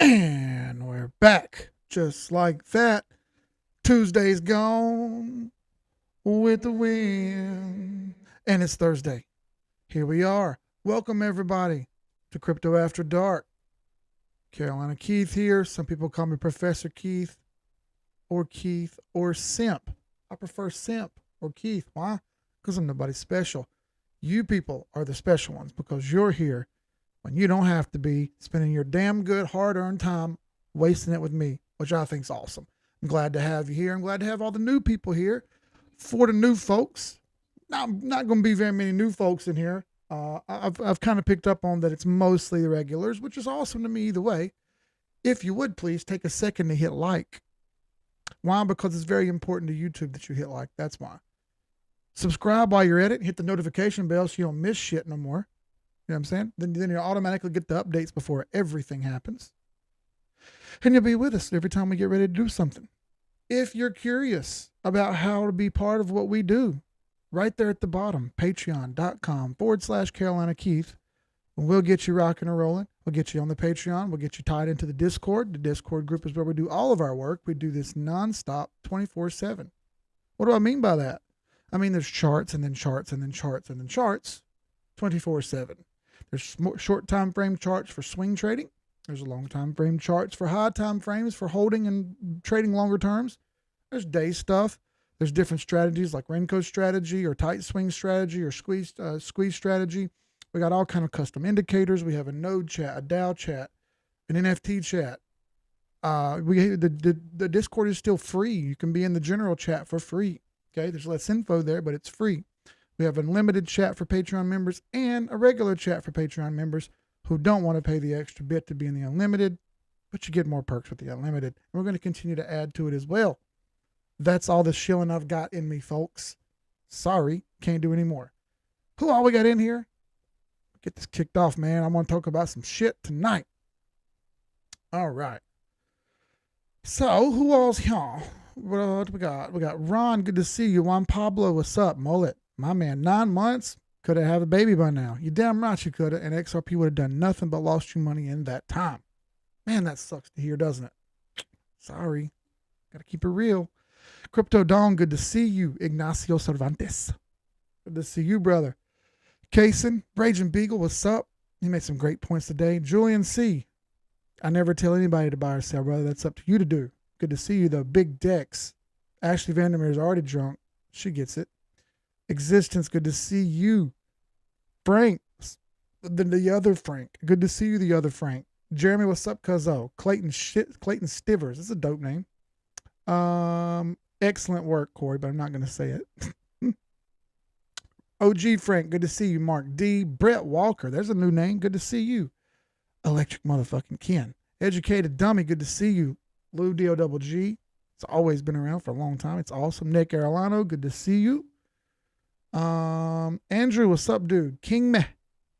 And we're back. Just like that. Tuesday's gone with the wind. And it's Thursday. Here we are. Welcome, everybody, to Crypto After Dark. Carolina Keith here. Some people call me Professor Keith or Simp. I prefer Simp or Keith. Why? Because I'm nobody special. You people are the special ones because you're here when you don't have to be spending your damn good hard-earned time wasting it with me, which I think's awesome. I'm glad to have you here. I'm glad to have all the new people here. For the new folks, now, not going to be very many new folks in here. I've kind of picked up on that it's mostly the regulars, which is awesome to me either way. If you would please take a second to hit like. Why? Because it's very important to YouTube that you hit like. That's why. Subscribe while you're at it. Hit the notification bell so you don't miss shit no more. You know what I'm saying? Then you'll automatically get the updates before everything happens. And you'll be with us every time we get ready to do something. If you're curious about how to be part of what we do, right there at the bottom, patreon.com/Carolina Keith. We'll get you rocking and rolling. We'll get you on the Patreon. We'll get you tied into the Discord. The Discord group is where we do all of our work. We do this nonstop 24/7. What do I mean by that? I mean, there's charts and then charts and then charts and then charts 24/7. There's short time frame charts for swing trading. There's a long time frame charts for high time frames for holding and trading longer terms. There's day stuff. There's different strategies like Renko strategy or tight swing strategy or squeeze strategy. We got all kind of custom indicators. We have a node chat, a DAO chat, an NFT chat. The Discord is still free. You can be in the general chat for free. Okay, there's less info there, but it's free. We have unlimited chat for Patreon members and a regular chat for Patreon members who don't want to pay the extra bit to be in the unlimited, but you get more perks with the unlimited. And we're going to continue to add to it as well. That's all the shilling I've got in me, folks. Sorry, can't do any more. Who all we got in here? Get this kicked off, man. I want to talk about some shit tonight. All right. So, who all's here? What we got? We got Ron, good to see you. Juan Pablo, what's up? Mullet, my man, 9 months. Could have had a baby by now. You damn right you could have, and XRP would have done nothing but lost you money in that time. Man, that sucks to hear, doesn't it? Sorry. Got to keep it real. Crypto Dawn, good to see you. Ignacio Cervantes. Good to see you, brother. Kaysen, Raging Beagle, what's up? He made some great points today. Julian C. I never tell anybody to buy or sell, brother. That's up to you to do. Good to see you, though. Big Dex. Ashley Vandermeer is already drunk. She gets it. Existence, good to see you. Frank, the other Frank. Good to see you, the other Frank. Jeremy, what's up, cuzzo? Clayton Stivers. That's a dope name. Excellent work, Corey, but I'm not going to say it. OG Frank, good to see you. Mark D. Brett Walker, there's a new name. Good to see you. Electric motherfucking Ken. Educated Dummy, good to see you. Lou D-O-double-G. It's always been around for a long time. It's awesome. Nick Arellano, good to see you. Andrew, what's up, dude? King Meh,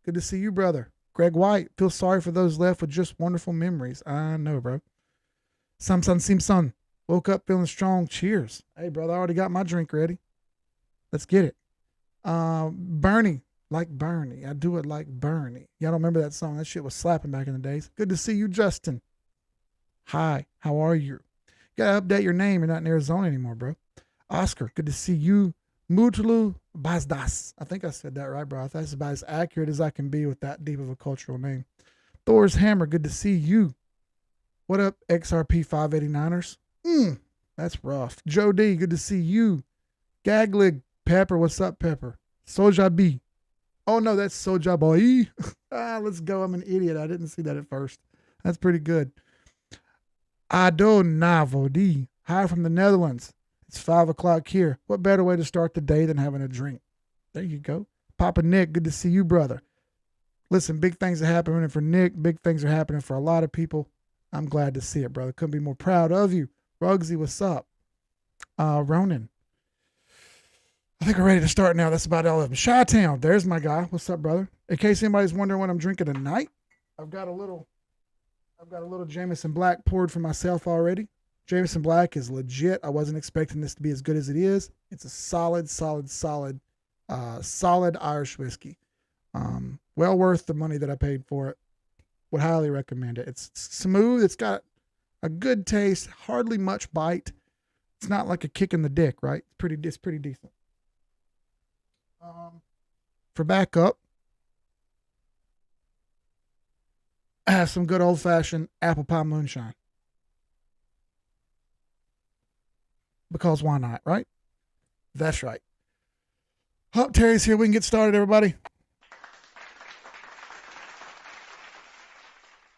good to see you, brother. Greg White, feel sorry for those left with just wonderful memories. I know, bro. Samson Simpson, woke up feeling strong. Cheers. Hey, brother, I already got my drink ready. Let's get it. Bernie, like Bernie. I do it like Bernie. Y'all don't remember that song? That shit was slapping back in the days. Good to see you, Justin. Hi, how are you? You gotta update your name. You're not in Arizona anymore, bro. Oscar, good to see you. Mutulu Bazdas. I think I said that right, bro. That's about as accurate as I can be with that deep of a cultural name. Thor's Hammer, good to see you. What up, XRP 589ers? That's rough. Joe D, good to see you. Gaglig Pepper, what's up, Pepper? Soja B. Oh, no, that's Soja Boy. Let's go. I'm an idiot. I didn't see that at first. That's pretty good. Ado Navodi. Hi from the Netherlands. It's 5 o'clock here. What better way to start the day than having a drink? There you go. Papa Nick, good to see you, brother. Listen, big things are happening for Nick. Big things are happening for a lot of people. I'm glad to see it, brother. Couldn't be more proud of you. Rugsy, what's up? Ronan. I think we're ready to start now. That's about all of them. Chi-Town, there's my guy. What's up, brother? In case anybody's wondering what I'm drinking tonight, I've got a little Jameson Black poured for myself already. Jameson Black is legit. I wasn't expecting this to be as good as it is. It's a solid Irish whiskey. Well worth the money that I paid for it. Would highly recommend it. It's smooth. It's got a good taste, hardly much bite. It's not like a kick in the dick, right? It's pretty decent. For backup, I have some good old fashioned apple pie moonshine. Because why not, right? That's right. Hup, Terry's here. We can get started, everybody.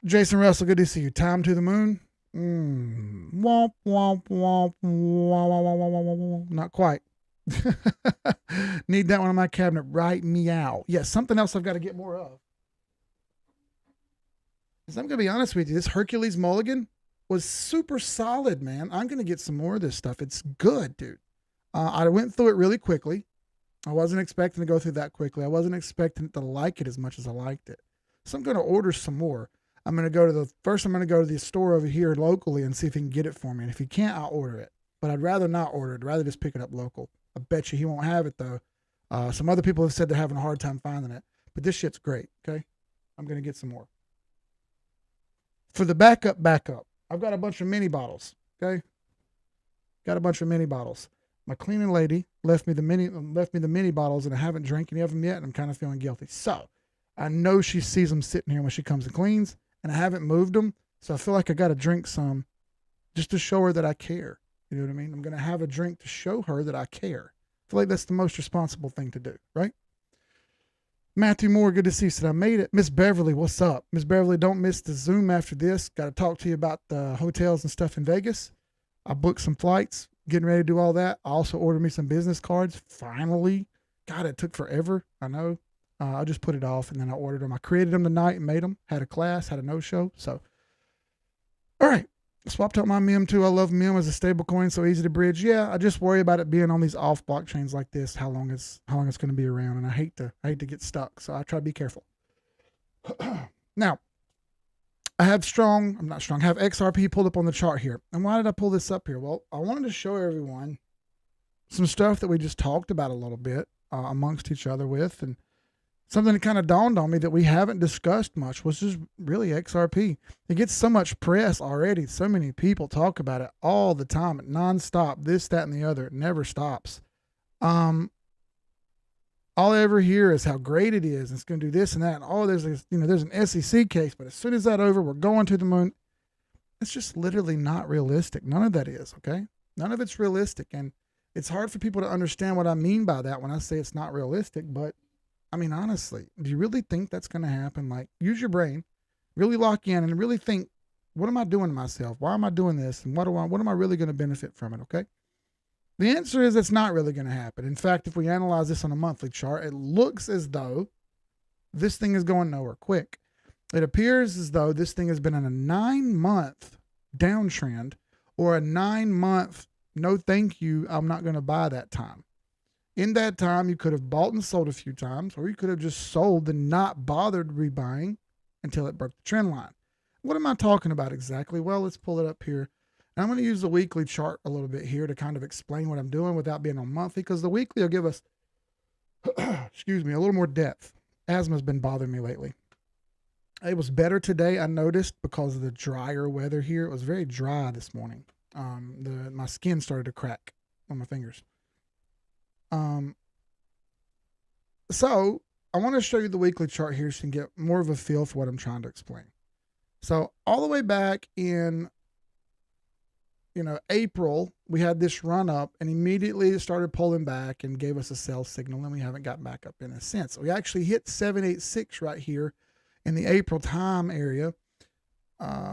Jason Russell, good to see you. Time to the moon. Womp, womp, womp, womp, womp. Not quite. Need that one on my cabinet right meow. Yes, something else I've got to get more of. Because I'm going to be honest with you, this Hercules Mulligan was super solid, man. I'm going to get some more of this stuff. It's good, dude. I went through it really quickly. I wasn't expecting to go through that quickly. I wasn't expecting to like it as much as I liked it. So I'm going to order some more. I'm going to go to the store over here locally and see if he can get it for me. And if he can't, I'll order it. But I'd rather not order it. I'd rather just pick it up local. I bet you he won't have it, though. Some other people have said they're having a hard time finding it. But this shit's great, okay? I'm going to get some more. For the backup, I've got a bunch of mini bottles, okay? Got a bunch of mini bottles. My cleaning lady left me the mini bottles, and I haven't drank any of them yet, and I'm kind of feeling guilty. So I know she sees them sitting here when she comes and cleans, and I haven't moved them, so I feel like I got to drink some just to show her that I care. You know what I mean? I'm going to have a drink to show her that I care. I feel like that's the most responsible thing to do, right? Matthew Moore, good to see you. Said I made it. Miss Beverly, what's up? Miss Beverly, don't miss the Zoom after this. Got to talk to you about the hotels and stuff in Vegas. I booked some flights, getting ready to do all that. I also ordered me some business cards. Finally. God, it took forever. I know. I just put it off, and then I ordered them. I created them tonight and made them. Had a class, had a no-show. So, all right. Swapped out my MIM too. I love MIM as a stable coin, so easy to bridge. Yeah, I just worry about it being on these off blockchains like this, how long it's going to be around, and I hate to get stuck, so I try to be careful. Now, I have XRP pulled up on the chart here. And why did I pull this up here? Well, I wanted to show everyone some stuff that we just talked about a little bit amongst each other with, and something that kind of dawned on me that we haven't discussed much was just really XRP. It gets so much press already. So many people talk about it all the time, nonstop, this, that, and the other. It never stops. All I ever hear is how great it is. It's going to do this and that. And there's an SEC case, but as soon as that's over, we're going to the moon. It's just literally not realistic. None of that is, okay? None of it's realistic. And it's hard for people to understand what I mean by that when I say it's not realistic, but I mean, honestly, do you really think that's going to happen? Like, use your brain, really lock in and really think, what am I doing to myself? Why am I doing this? And what am I really going to benefit from it? Okay. The answer is it's not really going to happen. In fact, if we analyze this on a monthly chart, it looks as though this thing is going nowhere quick. It appears as though this thing has been in a 9-month downtrend or a 9-month, no, thank you, I'm not going to buy that time. In that time, you could have bought and sold a few times, or you could have just sold and not bothered rebuying until it broke the trend line. What am I talking about exactly? Well, let's pull it up here. And I'm going to use the weekly chart a little bit here to kind of explain what I'm doing without being on monthly, because the weekly will give us, excuse me, a little more depth. Asthma's been bothering me lately. It was better today, I noticed, because of the drier weather here. It was very dry this morning. My skin started to crack on my fingers. So I want to show you the weekly chart here so you can get more of a feel for what I'm trying to explain. So all the way back in, April, we had this run up and immediately it started pulling back and gave us a sell signal, and we haven't gotten back up in a since. We actually hit 786 right here in the April time area.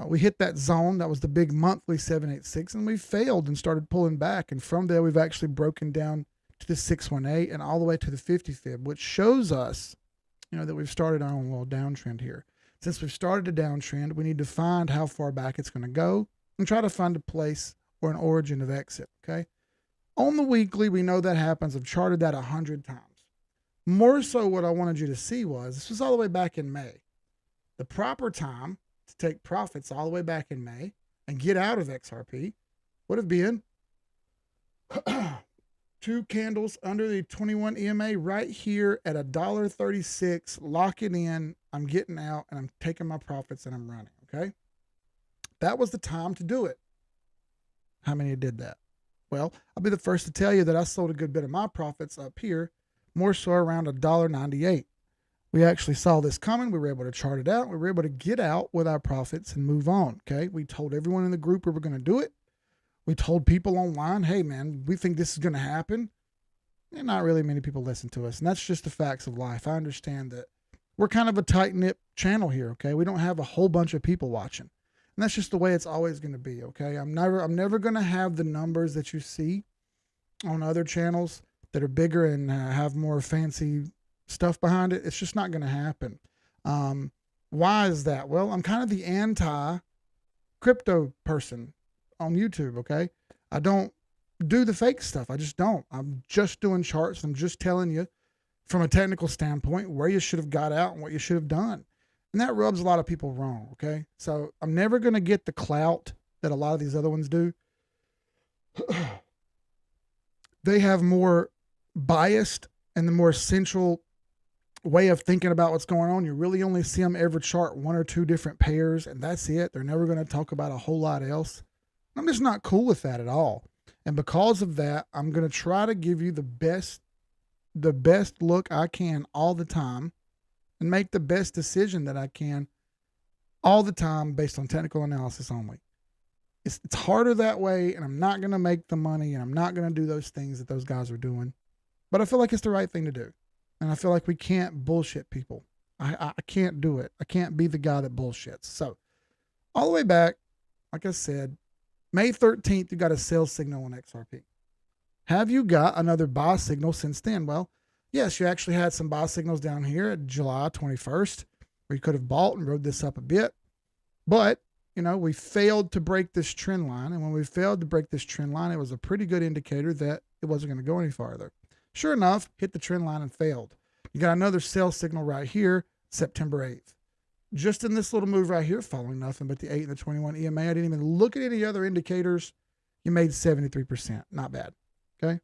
We hit that zone. That was the big monthly 786, and we failed and started pulling back. And from there, we've actually broken down to the 618 and all the way to the 50 fib, which shows us, that we've started on a little downtrend here. Since we've started a downtrend, we need to find how far back it's going to go and try to find a place or an origin of exit, okay? On the weekly, we know that happens. I've charted that 100 times. More so what I wanted you to see was, this was all the way back in May. The proper time to take profits all the way back in May and get out of XRP would have been 2 candles under the 21 EMA right here at $1.36. Lock it in. I'm getting out and I'm taking my profits and I'm running. Okay. That was the time to do it. How many did that? Well, I'll be the first to tell you that I sold a good bit of my profits up here, more so around $1.98. We actually saw this coming. We were able to chart it out. We were able to get out with our profits and move on. Okay. We told everyone in the group we were going to do it. We told people online, hey, man, we think this is going to happen. And not really many people listen to us. And that's just the facts of life. I understand that we're kind of a tight-knit channel here, okay? We don't have a whole bunch of people watching. And that's just the way it's always going to be, okay? I'm never going to have the numbers that you see on other channels that are bigger and have more fancy stuff behind it. It's just not going to happen. Why is that? Well, I'm kind of the anti-crypto person on YouTube, okay? I don't do the fake stuff. I just don't. I'm just doing charts. I'm just telling you from a technical standpoint where you should have got out and what you should have done. And that rubs a lot of people wrong, okay? So I'm never going to get the clout that a lot of these other ones do. They have more biased and the more central way of thinking about what's going on. You really only see them ever chart 1 or 2 different pairs, and that's it. They're never going to talk about a whole lot else. I'm just not cool with that at all. And because of that, I'm going to try to give you the best look I can all the time and make the best decision that I can all the time based on technical analysis only. It's harder that way, and I'm not going to make the money, and I'm not going to do those things that those guys are doing. But I feel like it's the right thing to do. And I feel like we can't bullshit people. I can't do it. I can't be the guy that bullshits. So all the way back, like I said, May 13th, you got a sell signal on XRP. Have you got another buy signal since then? Well, yes, you actually had some buy signals down here at July 21st where you could have bought and rode this up a bit. But, you know, we failed to break this trend line. And when we failed to break this trend line, it was a pretty good indicator that it wasn't going to go any farther. Sure enough, hit the trend line and failed. You got another sell signal right here, September 8th. Just in this little move right here, following nothing but the 8 and the 21 EMA. I didn't even look at any other indicators. You made 73%. Not bad. Okay.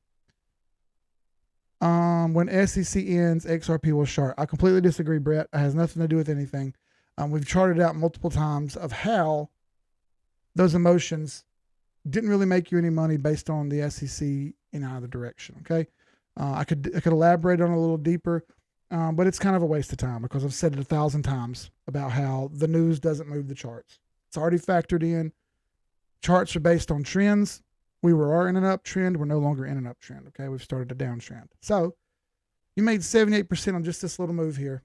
When SEC ends, XRP will short. I completely disagree, Brett. It has nothing to do with anything. We've charted out multiple times of how those emotions didn't really make you any money based on the SEC in either direction. Okay. I could elaborate on it a little deeper. But it's kind of a waste of time because I've said it 1,000 times about how the news doesn't move the charts. It's already factored in. Charts are based on trends. We are in an uptrend. We're no longer in an uptrend. Okay. We've started a downtrend. So you made 78% on just this little move here.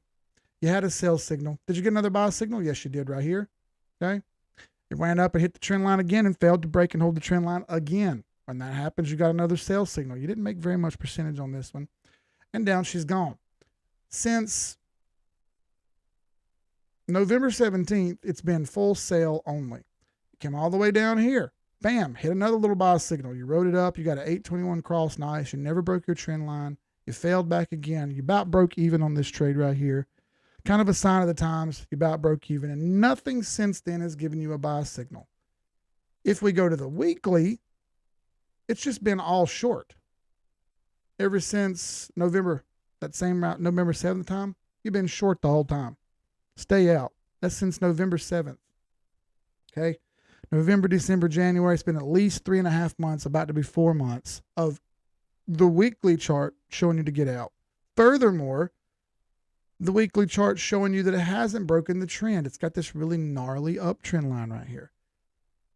You had a sell signal. Did you get another buy signal? Yes, you did right here. Okay. It ran up and hit the trend line again and failed to break and hold the trend line again. When that happens, you got another sell signal. You didn't make very much percentage on this one. And down she's gone. Since November 17th, it's been full sale only. It came all the way down here. Bam, hit another little buy signal. You rode it up. You got an 821 cross. Nice. You never broke your trend line. You failed back again. You about broke even on this trade right here. Kind of a sign of the times. You about broke even. And nothing since then has given you a buy signal. If we go to the weekly, it's just been all short. Ever since November, that same route, November 7th time, you've been short the whole time. Stay out. That's since November 7th. Okay. November, December, January. It's been at least 3.5 months, about to be 4 months of the weekly chart showing you to get out. Furthermore, the weekly chart showing you that it hasn't broken the trend. It's got this really gnarly uptrend line right here.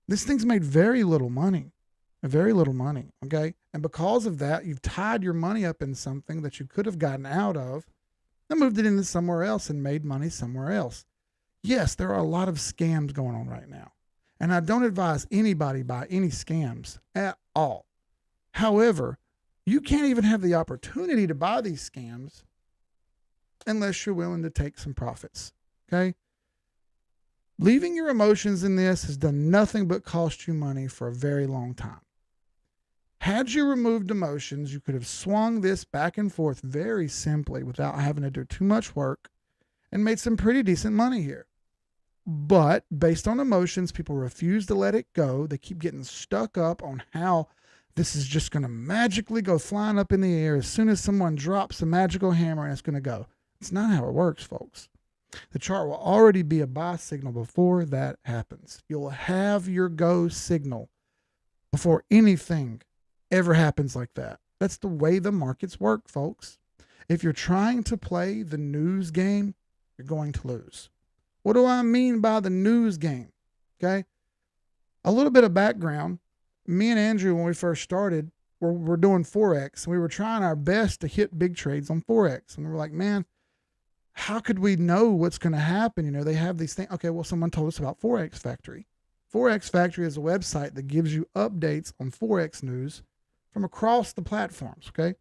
This thing's made very little money. Very little money. Okay. And because of that, you've tied your money up in something that you could have gotten out of and moved it into somewhere else and made money somewhere else. Yes, there are a lot of scams going on right now. And I don't advise anybody buy any scams at all. However, you can't even have the opportunity to buy these scams unless you're willing to take some profits. Okay. Leaving your emotions in this has done nothing but cost you money for a very long time. Had you removed emotions, you could have swung this back and forth very simply without having to do too much work and made some pretty decent money here. But based on emotions, people refuse to let it go. They keep getting stuck up on how this is just going to magically go flying up in the air as soon as someone drops a magical hammer and it's going to go. It's not how it works, folks. The chart will already be a buy signal before that happens. You'll have your go signal before anything ever happens like that. That's the way the markets work, folks. If you're trying to play the news game, you're going to lose. What do I mean by the news game? Okay. A little bit of background. Me and Andrew, when we first started, we're doing Forex, and we were trying our best to hit big trades on Forex. And we were like, man, how could we know what's going to happen? You know, they have these things. Okay, well, someone told us about Forex Factory. Forex Factory is a website that gives you updates on Forex news from across the platforms, okay?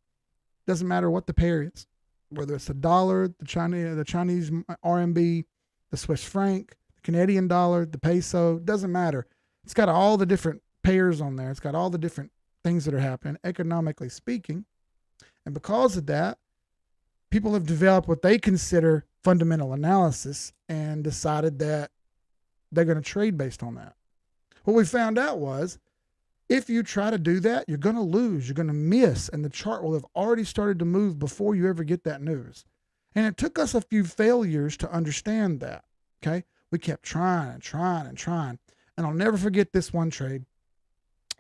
Doesn't matter what the pair is, whether it's the dollar, the Chinese RMB, the Swiss franc, the Canadian dollar, the peso, doesn't matter. It's got all the different pairs on there. It's got all the different things that are happening, economically speaking. And because of that, people have developed what they consider fundamental analysis and decided that they're going to trade based on that. What we found out was if you try to do that, you're going to lose, you're going to miss, and the chart will have already started to move before you ever get that news. And it took us a few failures to understand that, okay? We kept trying and trying and trying. And I'll never forget this one trade.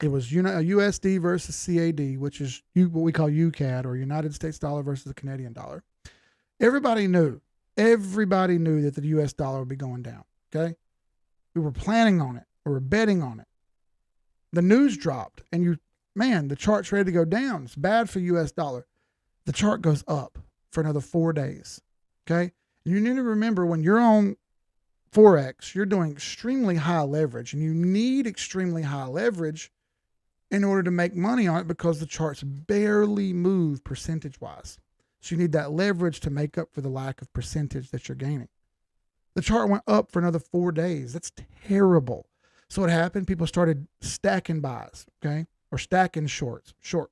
It was USD versus CAD, which is what we call UCAD, or United States dollar versus the Canadian dollar. Everybody knew that the US dollar would be going down, okay? We were planning on it. We were betting on it. The news dropped, and the chart's ready to go down. It's bad for US dollar. The chart goes up for another 4 days, okay? And you need to remember, when you're on Forex, you're doing extremely high leverage, and you need extremely high leverage in order to make money on it, because the charts barely move percentage-wise. So you need that leverage to make up for the lack of percentage that you're gaining. The chart went up for another 4 days. That's terrible. So what happened? People started stacking buys, okay? Or stacking shorts. Short.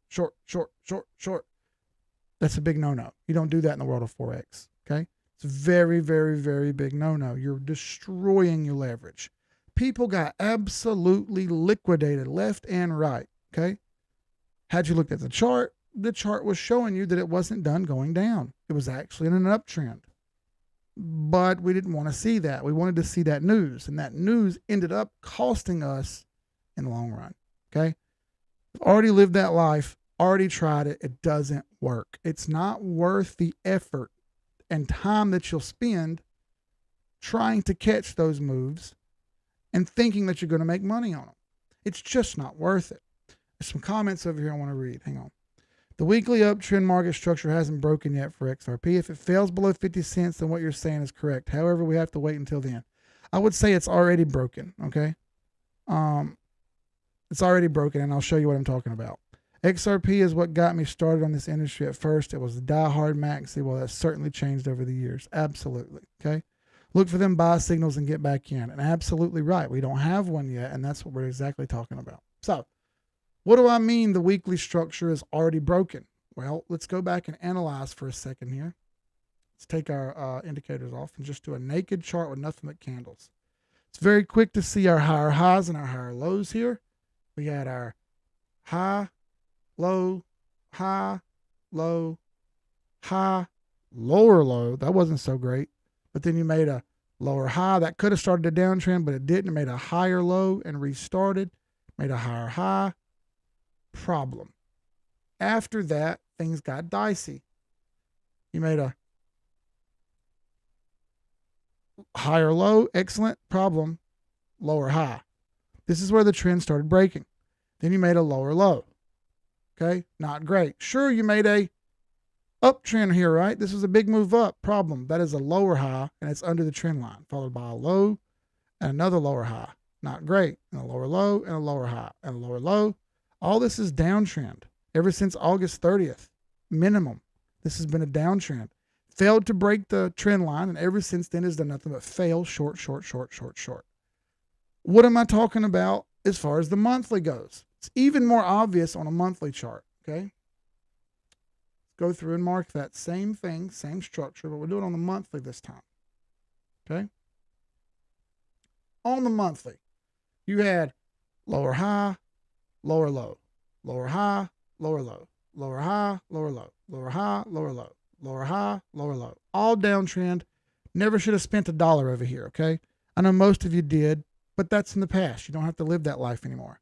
That's a big no-no. You don't do that in the world of Forex, okay? It's a very, very, very big no-no. You're destroying your leverage. People got absolutely liquidated left and right, okay? Had you looked at the chart was showing you that it wasn't done going down. It was actually in an uptrend. But we didn't want to see that. We wanted to see that news, and that news ended up costing us in the long run, okay? I've already lived that life, already tried it. It doesn't work. It's not worth the effort and time that you'll spend trying to catch those moves and thinking that you're going to make money on them. It's just not worth it. There's some comments over here I want to read. Hang on. The weekly uptrend market structure hasn't broken yet for XRP. If it fails below 50 cents, then what you're saying is correct. However, we have to wait until then. I would say it's already broken, okay? It's already broken, and I'll show you what I'm talking about. XRP is what got me started on this industry at first. It was the die-hard maxi. Well, that's certainly changed over the years. Absolutely, okay? Look for them buy signals and get back in. And absolutely right. We don't have one yet, and that's what we're exactly talking about. So what do I mean the weekly structure is already broken? Well, let's go back and analyze for a second here. Let's take our indicators off and just do a naked chart with nothing but candles. It's very quick to see our higher highs and our higher lows here. We had our high, low, high, low, high, lower low. That wasn't so great. But then you made a lower high. That could have started a downtrend, but it didn't. It made a higher low and restarted. Made a higher high. Problem. After that, things got dicey. You made a higher low. Excellent. Problem. Lower high. This is where the trend started breaking. Then you made a lower low. Okay? Not great. Sure, you made a uptrend here, right? This is a big move up. Problem. That is a lower high, and it's under the trend line, followed by a low and another lower high. Not great. And a lower low and a lower high and a lower low. All this is downtrend ever since August 30th. Minimum. This has been a downtrend. Failed to break the trend line, and ever since then has done nothing but fail short. What am I talking about as far as the monthly goes? It's even more obvious on a monthly chart, okay? Go through and mark that same thing, same structure, but we'll do it on the monthly this time, okay? On the monthly, you had lower high, lower low, lower high, lower low, lower high, lower low, lower high, lower low, lower high, lower low, all downtrend. Never should have spent $1 over here, okay? I know most of you did, but that's in the past. You don't have to live that life anymore.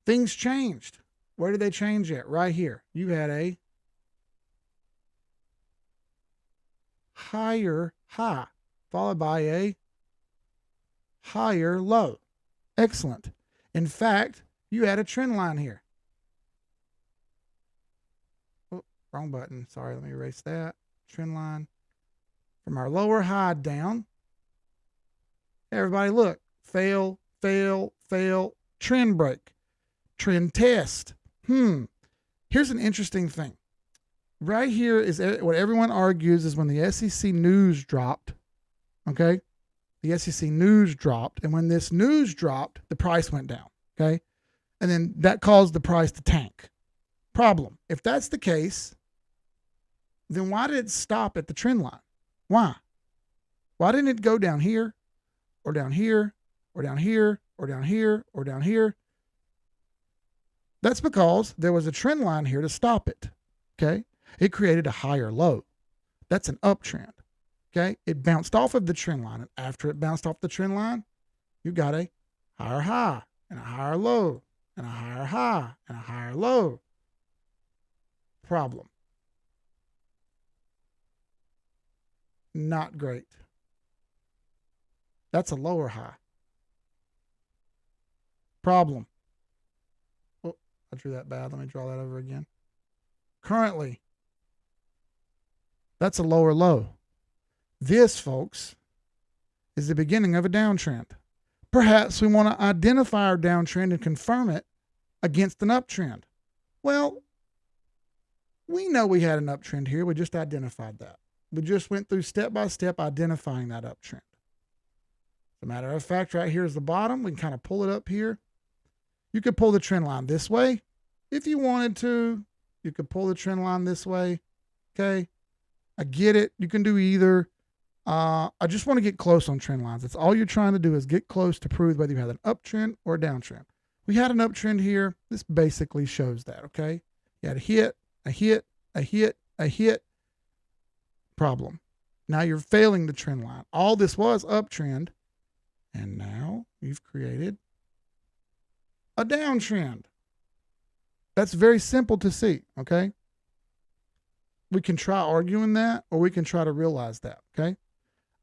Things changed. Where did they change at? Right here. You had a higher high followed by a higher low. Excellent. In fact, you had a trend line here. Oh, wrong button. Sorry, let me erase that. Trend line from our lower high down. Everybody look. Fail, fail, fail. Trend break. Trend test. Here's an interesting thing. Right here is what everyone argues is when the SEC news dropped. Okay? The SEC news dropped. And when this news dropped, the price went down. Okay? And then that caused the price to tank. Problem. If that's the case, then why did it stop at the trend line? Why? Why didn't it go down here or down here or down here or down here or down here? That's because there was a trend line here to stop it. Okay? It created a higher low. That's an uptrend. Okay? It bounced off of the trend line. And after it bounced off the trend line, you got a higher high and a higher low and a higher high and a higher low. Problem. Not great. That's a lower high. Problem. Oh, I drew that bad. Let me draw that over again. Currently, that's a lower low. This, folks, is the beginning of a downtrend. Perhaps we want to identify our downtrend and confirm it against an uptrend. Well, we know we had an uptrend here. We just identified that. We just went through step by step identifying that uptrend. As a matter of fact, right here is the bottom. We can kind of pull it up here. You could pull the trend line this way. If you wanted to, you could pull the trend line this way. Okay. I get it. You can do either. I just want to get close on trend lines. That's all you're trying to do is get close to prove whether you had an uptrend or a downtrend. We had an uptrend here. This basically shows that. Okay. You had a hit, a hit, a hit, a hit. Problem. Now you're failing the trend line. All this was uptrend. And now you've created a downtrend. That's very simple to see, okay? We can try arguing that, or we can try to realize that, okay?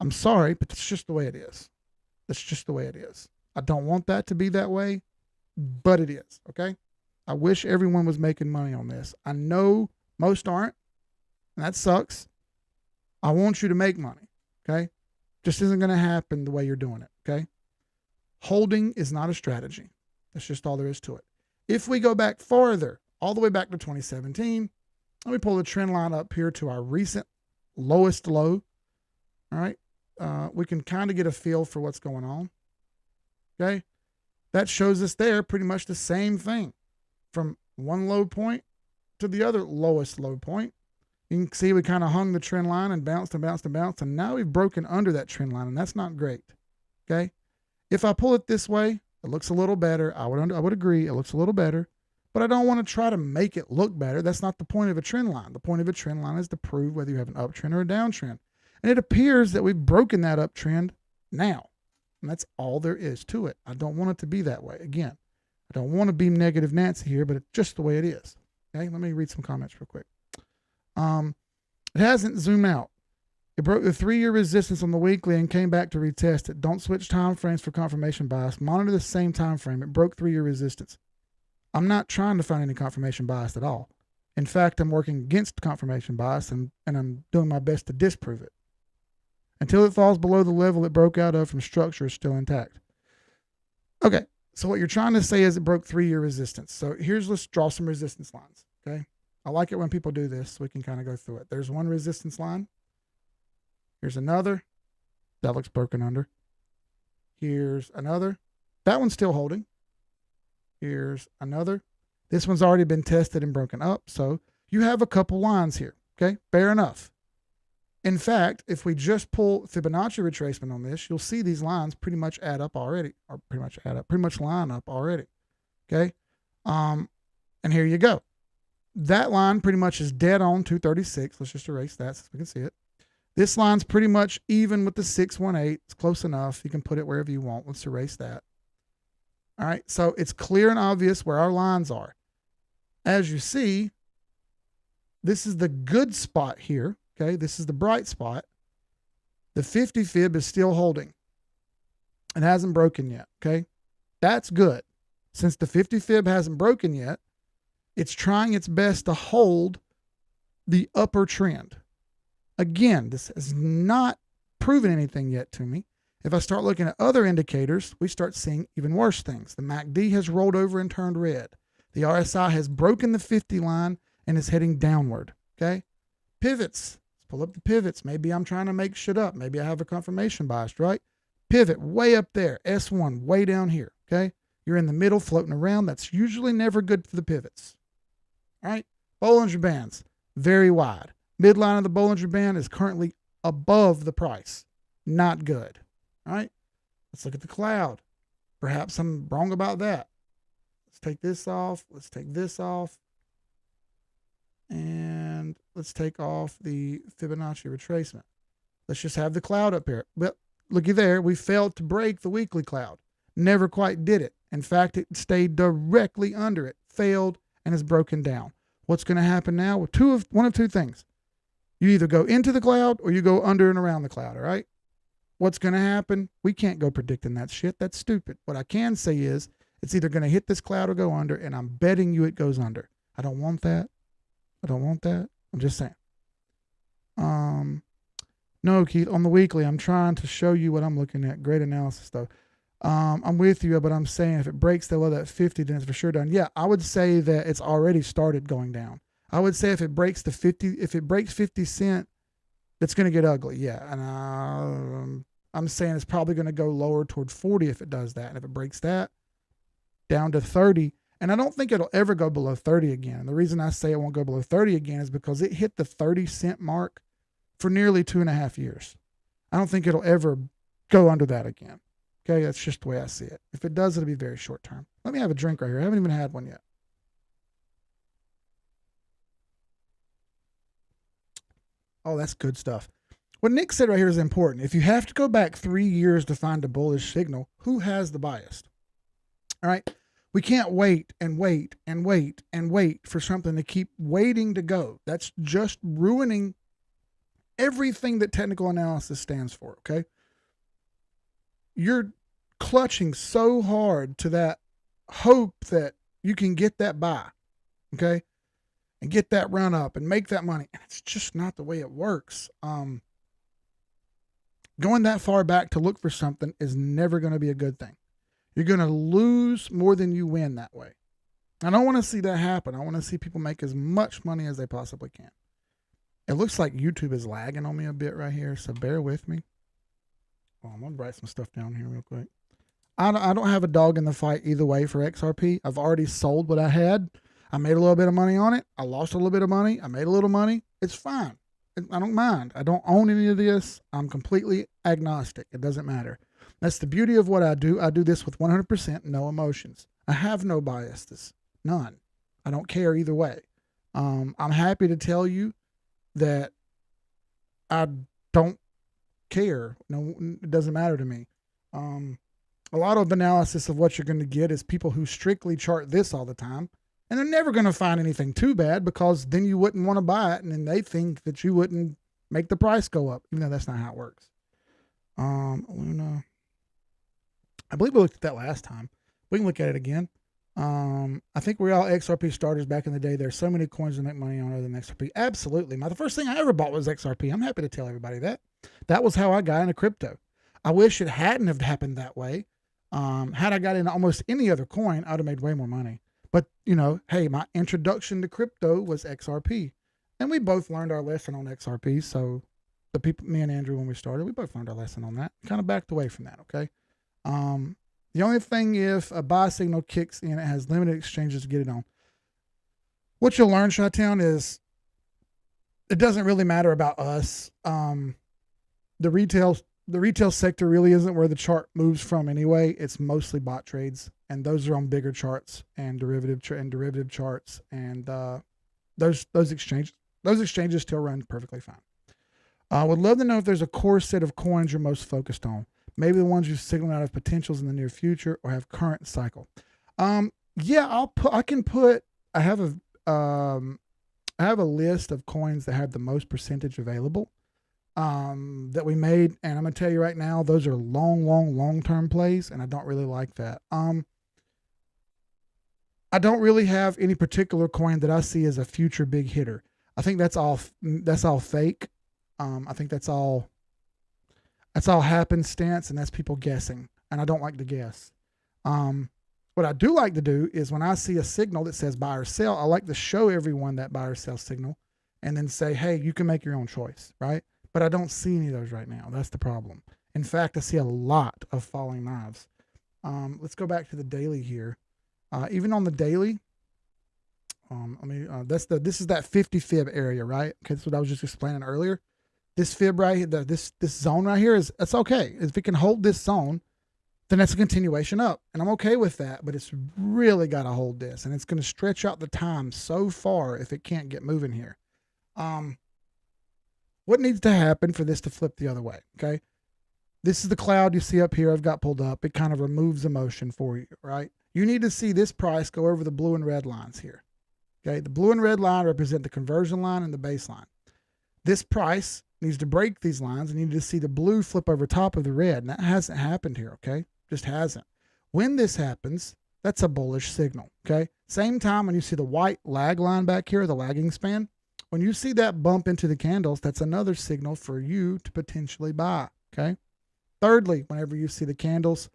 I'm sorry, but that's just the way it is. That's just the way it is. I don't want that to be that way, but it is, okay? I wish everyone was making money on this. I know most aren't, and that sucks. I want you to make money, okay? Just isn't going to happen the way you're doing it, okay? Holding is not a strategy. That's just all there is to it. If we go back farther, all the way back to 2017, let me pull the trend line up here to our recent lowest low. All right. We can kind of get a feel for what's going on. Okay. That shows us there pretty much the same thing from one low point to the other lowest low point. You can see we kind of hung the trend line and bounced and bounced and bounced. And now we've broken under that trend line, and that's not great. Okay. If I pull it this way, it looks a little better. I would agree. It looks a little better, but I don't want to try to make it look better. That's not the point of a trend line. The point of a trend line is to prove whether you have an uptrend or a downtrend. And it appears that we've broken that uptrend now. And that's all there is to it. I don't want it to be that way. Again, I don't want to be negative Nancy here, but it's just the way it is. Okay. Let me read some comments real quick. It hasn't zoomed out. It broke the 3-year resistance on the weekly and came back to retest it. Don't switch time frames for confirmation bias. Monitor the same time frame. It broke 3-year resistance. I'm not trying to find any confirmation bias at all. In fact, I'm working against confirmation bias and I'm doing my best to disprove it. Until it falls below the level it broke out of from structure is still intact. Okay, so what you're trying to say is it broke 3-year resistance. So let's draw some resistance lines, okay? I like it when people do this so we can kind of go through it. There's one resistance line. Here's another. That looks broken under. Here's another. That one's still holding. Here's another. This one's already been tested and broken up. So you have a couple lines here. Okay, fair enough. In fact, if we just pull Fibonacci retracement on this, you'll see these lines pretty much add up already, or pretty much line up already. Okay. And here you go. That line pretty much is dead on 236. Let's just erase that so we can see it. This line's pretty much even with the 618. It's close enough. You can put it wherever you want. Let's erase that. All right, so it's clear and obvious where our lines are. As you see, this is the good spot here. Okay, this is the bright spot. The 50 fib is still holding. It hasn't broken yet. Okay, that's good. Since the 50 fib hasn't broken yet, it's trying its best to hold the upper trend. Again, this has not proven anything yet to me. If I start looking at other indicators, we start seeing even worse things. The MACD has rolled over and turned red. The RSI has broken the 50 line and is heading downward. Okay, pivots. Let's pull up the pivots. Maybe I'm trying to make shit up. Maybe I have a confirmation bias, right? Pivot way up there. S1 way down here. Okay, you're in the middle floating around. That's usually never good for the pivots. All right, Bollinger Bands, very wide. Midline of the Bollinger Band is currently above the price. Not good. All right, let's look at the cloud. Perhaps I'm wrong about that. Let's take this off. Let's take this off. And let's take off the Fibonacci retracement. Let's just have the cloud up here. But looky there, we failed to break the weekly cloud. Never quite did it. In fact, it stayed directly under it, failed, and is broken down. What's going to happen now? Well, one of two things. You either go into the cloud or you go under and around the cloud, all right? What's going to happen? We can't go predicting that shit. That's stupid. What I can say is it's either going to hit this cloud or go under, and I'm betting you it goes under. I don't want that. I don't want that. I'm just saying. No, Keith, on the weekly, I'm trying to show you what I'm looking at. Great analysis, though. I'm with you, but I'm saying if it breaks below that 50, then it's for sure done. Yeah, I would say that it's already started going down. I would say if it breaks the 50, if it breaks 50 cent, it's going to get ugly. Yeah, and I'm saying it's probably going to go lower toward 40 if it does that. And if it breaks that down to 30, and I don't think it'll ever go below 30 again. And the reason I say it won't go below 30 again is because it hit the 30 cent mark for nearly 2.5 years. I don't think it'll ever go under that again. Okay, that's just the way I see it. If it does, it'll be very short term. Let me have a drink right here. I haven't even had one yet. Oh, that's good stuff. What Nick said right here is important. If you have to go back 3 years to find a bullish signal, who has the bias? All right. We can't wait and wait and wait and wait for something to keep waiting to go. That's just ruining everything that technical analysis stands for. Okay. You're clutching so hard to that hope that you can get that buy. Okay. And get that run up and make that money. And it's just not the way it works. Going that far back to look for something is never going to be a good thing. You're going to lose more than you win that way. I don't want to see that happen. I want to see people make as much money as they possibly can. It looks like YouTube is lagging on me a bit right here, so bear with me. Oh, I'm going to write some stuff down here real quick. I don't have a dog in the fight either way for XRP. I've already sold what I had. I made a little bit of money on it. I lost a little bit of money. I made a little money. It's fine. I don't mind. I don't own any of this. I'm completely agnostic. It doesn't matter. That's the beauty of what I do. I do this with 100% no emotions. I have no biases. None. I don't care either way. I'm happy to tell you that I don't care. No, it doesn't matter to me. A lot of analysis of what you're going to get is people who strictly chart this all the time. And they're never going to find anything too bad because then you wouldn't want to buy it. And then they think that you wouldn't make the price go up, even though that's not how it works. Luna. I believe we looked at that last time. We can look at it again. I think we're all XRP starters back in the day. There's so many coins to make money on other than XRP. Absolutely. The first thing I ever bought was XRP. I'm happy to tell everybody that. That was how I got into crypto. I wish it hadn't have happened that way. Had I got into almost any other coin, I'd have made way more money. But, you know, hey, my introduction to crypto was XRP. And we both learned our lesson on XRP. So the people, me and Andrew, when we started, we both learned our lesson on that. Kind of backed away from that, okay? The only thing, if a buy signal kicks in, it has limited exchanges to get it on. What you'll learn, Chi-Town, is it doesn't really matter about us. The retail the retail sector really isn't where the chart moves from anyway. It's mostly bot trades, and those are on bigger charts and derivative charts, and those exchanges still run perfectly fine. I would love to know if there's a core set of coins you're most focused on. Maybe the ones you're signaling out of potentials in the near future or have current cycle. Yeah, I have a list of coins that have the most percentage available that we made, and I'm gonna tell you right now, those are long-term plays, and I don't really like that. I don't really have any particular coin that I see as a future big hitter. I think that's all fake. I think that's all happenstance, and that's people guessing, and I don't like to guess. What I do like to do is when I see a signal that says buy or sell, I like to show everyone that buy or sell signal and then say, hey, you can make your own choice, right? But I don't see any of those right now. That's the problem. In fact, I see a lot of falling knives. Let's go back to the daily here. Even on the daily, this is that 50 fib area, right? Okay, that's what I was just explaining earlier. This fib right here, this zone right here it's okay. If it can hold this zone, then that's a continuation up, and I'm okay with that. But it's really got to hold this, and it's going to stretch out the time so far if it can't get moving here. What needs to happen for this to flip the other way? Okay, this is the cloud you see up here. I've got pulled up. It kind of removes emotion for you, right? You need to see this price go over the blue and red lines here. Okay, the blue and red line represent the conversion line and the baseline. This price needs to break these lines, and you need to see the blue flip over top of the red, and that hasn't happened here, okay? Just hasn't. When this happens, that's a bullish signal, okay? Same time when you see the white lag line back here, the lagging span, when you see that bump into the candles, that's another signal for you to potentially buy, okay? Thirdly, whenever you see the candles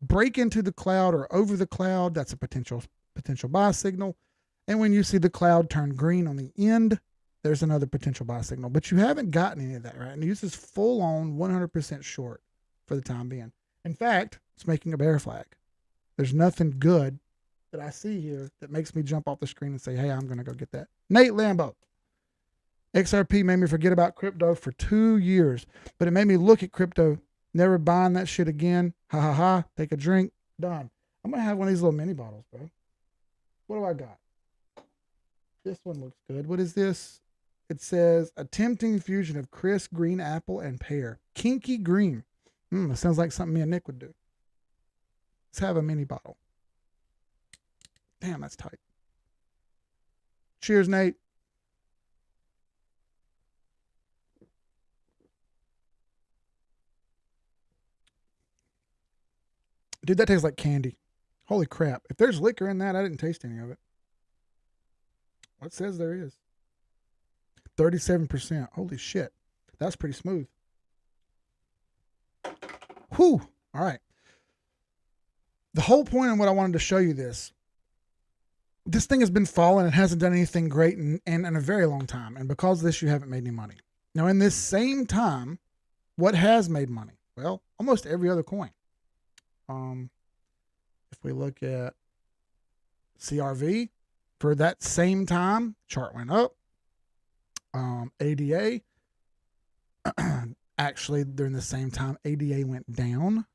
break into the cloud or over the cloud, that's a potential buy signal. And when you see the cloud turn green on the end, there's another potential buy signal. But you haven't gotten any of that, right? And this is full on 100% short for the time being. In fact, it's making a bear flag. There's nothing good that I see here that makes me jump off the screen and say, hey, I'm going to go get that. Nate Lambo. XRP made me forget about crypto for 2 years, but it made me look at crypto, never buying that shit again. Ha ha ha. Take a drink. Done. I'm going to have one of these little mini bottles, bro. What do I got? This one looks good. What is this? It says a tempting fusion of crisp green apple and pear. Kinky green. That sounds like something me and Nick would do. Let's have a mini bottle. Damn, that's tight. Cheers, Nate. Dude, that tastes like candy. Holy crap. If there's liquor in that, I didn't taste any of it. What says there is? 37%. Holy shit. That's pretty smooth. Whew. All right. The whole point of what I wanted to show you this thing has been falling and hasn't done anything great in a very long time. And because of this, you haven't made any money. Now, in this same time, what has made money? Well, almost every other coin. If we look at CRV, for that same time, chart went up. ADA, actually during the same time, ADA went down.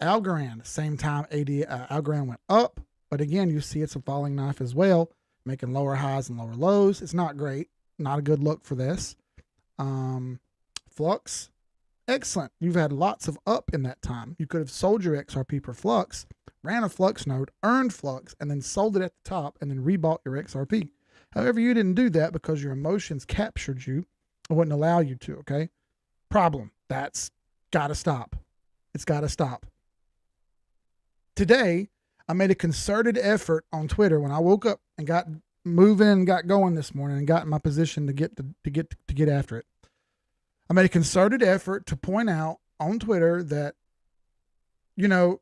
Algorand, same time, Algorand went up. But again, you see it's a falling knife as well, making lower highs and lower lows. It's not great. Not a good look for this. Flux, excellent. You've had lots of up in that time. You could have sold your XRP per Flux, ran a Flux node, earned Flux, and then sold it at the top and then rebought your XRP. However, you didn't do that because your emotions captured you and wouldn't allow you to, okay? Problem. That's got to stop. It's got to stop. Today, I made a concerted effort on Twitter when I woke up and got moving and got going this morning and got in my position to get after it. I made a concerted effort to point out on Twitter that, you know,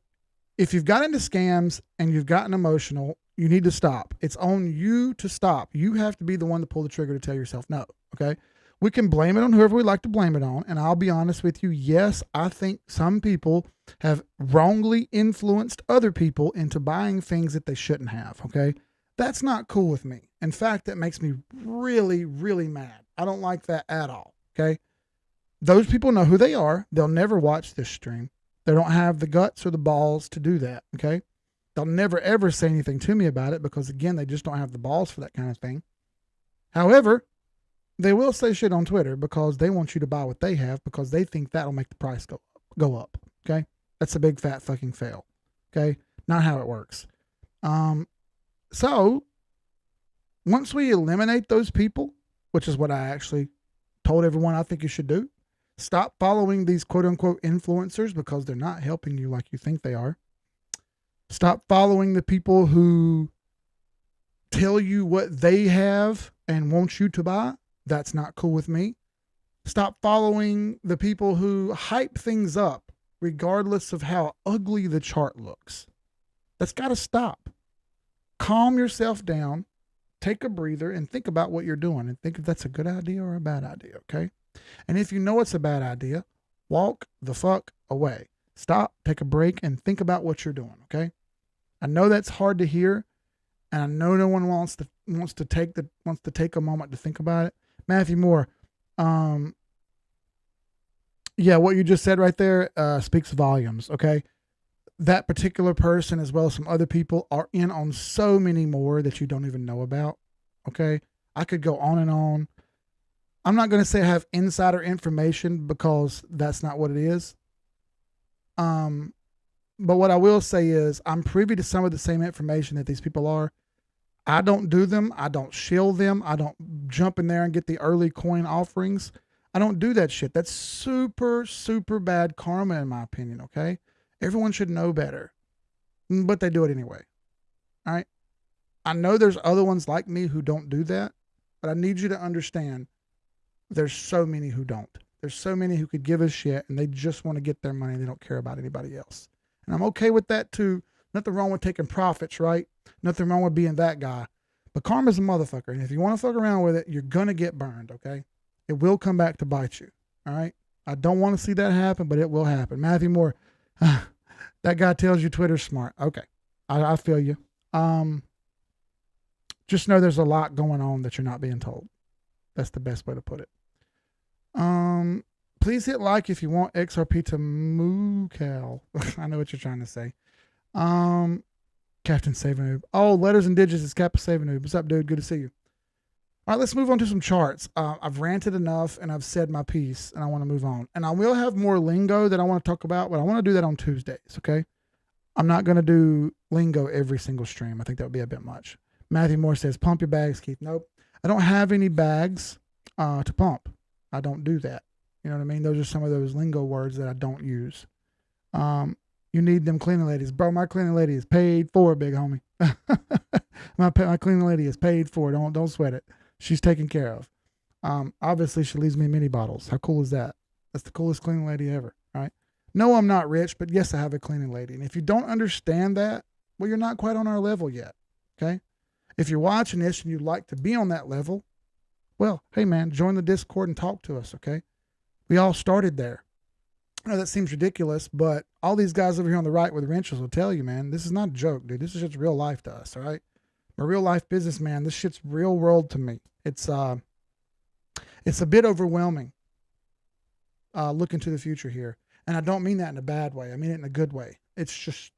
if you've got into scams and you've gotten emotional, you need to stop. It's on you to stop. You have to be the one to pull the trigger to tell yourself no, okay? We can blame it on whoever we like to blame it on, and I'll be honest with you, yes, I think some people have wrongly influenced other people into buying things that they shouldn't have, okay? That's not cool with me. In fact, that makes me really, really mad. I don't like that at all, okay? those people know who they are. They'll never watch this stream. They don't have the guts or the balls to do that. Okay. They'll never, ever say anything to me about it because, again, they just don't have the balls for that kind of thing. However, they will say shit on Twitter because they want you to buy what they have because they think that'll make the price go up. Okay. That's a big fat fucking fail. Okay. Not how it works. So once we eliminate those people, which is what I actually told everyone I think you should do, stop following these quote unquote influencers because they're not helping you like you think they are. Stop following the people who tell you what they have and want you to buy. That's not cool with me. Stop following the people who hype things up regardless of how ugly the chart looks. That's got to stop. Calm yourself down, take a breather, and think about what you're doing and think if that's a good idea or a bad idea, okay? And if you know it's a bad idea, walk the fuck away. Stop, take a break, and think about what you're doing, okay? I know that's hard to hear, and I know no one wants to take a moment to think about it. Matthew Moore, yeah, what you just said right there speaks volumes, okay? That particular person, as well as some other people, are in on so many more that you don't even know about, okay? I could go on and on. I'm not going to say I have insider information because that's not what it is. But what I will say is I'm privy to some of the same information that these people are. I don't do them. I don't shill them. I don't jump in there and get the early coin offerings. I don't do that shit. That's super, super bad karma in my opinion, okay? Everyone should know better, but they do it anyway, all right? I know there's other ones like me who don't do that, but I need you to understand there's so many who don't. There's so many who could give a shit and they just want to get their money. They don't care about anybody else. And I'm okay with that too. Nothing wrong with taking profits, right? Nothing wrong with being that guy. But karma's a motherfucker. And if you want to fuck around with it, you're going to get burned, okay? It will come back to bite you, all right? I don't want to see that happen, but it will happen. Matthew Moore, that guy tells you Twitter's smart. Okay, I feel you. Just know there's a lot going on that you're not being told. That's the best way to put it. Please hit like if you want XRP to moo cow. I know what you're trying to say. Captain Savanoob. Oh, letters and digits is Captain Savanoob. What's up, dude? Good to see you. All right, let's move on to some charts. I've ranted enough and I've said my piece and I want to move on. And I will have more lingo that I want to talk about, but I want to do that on Tuesdays, okay? I'm not going to do lingo every single stream. I think that would be a bit much. Matthew Moore says, pump your bags, Keith. Nope. I don't have any bags to pump. I don't do that. You know what I mean? Those are some of those lingo words that I don't use. You need them cleaning ladies. Bro, my cleaning lady is paid for, big homie. my cleaning lady is paid for. Don't sweat it. She's taken care of. Obviously, she leaves me mini bottles. How cool is that? That's the coolest cleaning lady ever, right? No, I'm not rich, but yes, I have a cleaning lady. And if you don't understand that, well, you're not quite on our level yet, okay? If you're watching this and you'd like to be on that level, well, hey, man, join the Discord and talk to us, okay? We all started there. I know that seems ridiculous, but all these guys over here on the right with wrenches will tell you, man, this is not a joke, dude. This is just real life to us, all right? I'm a real life businessman. This shit's real world to me. It's a bit overwhelming looking to the future here. And I don't mean that in a bad way. I mean it in a good way. It's just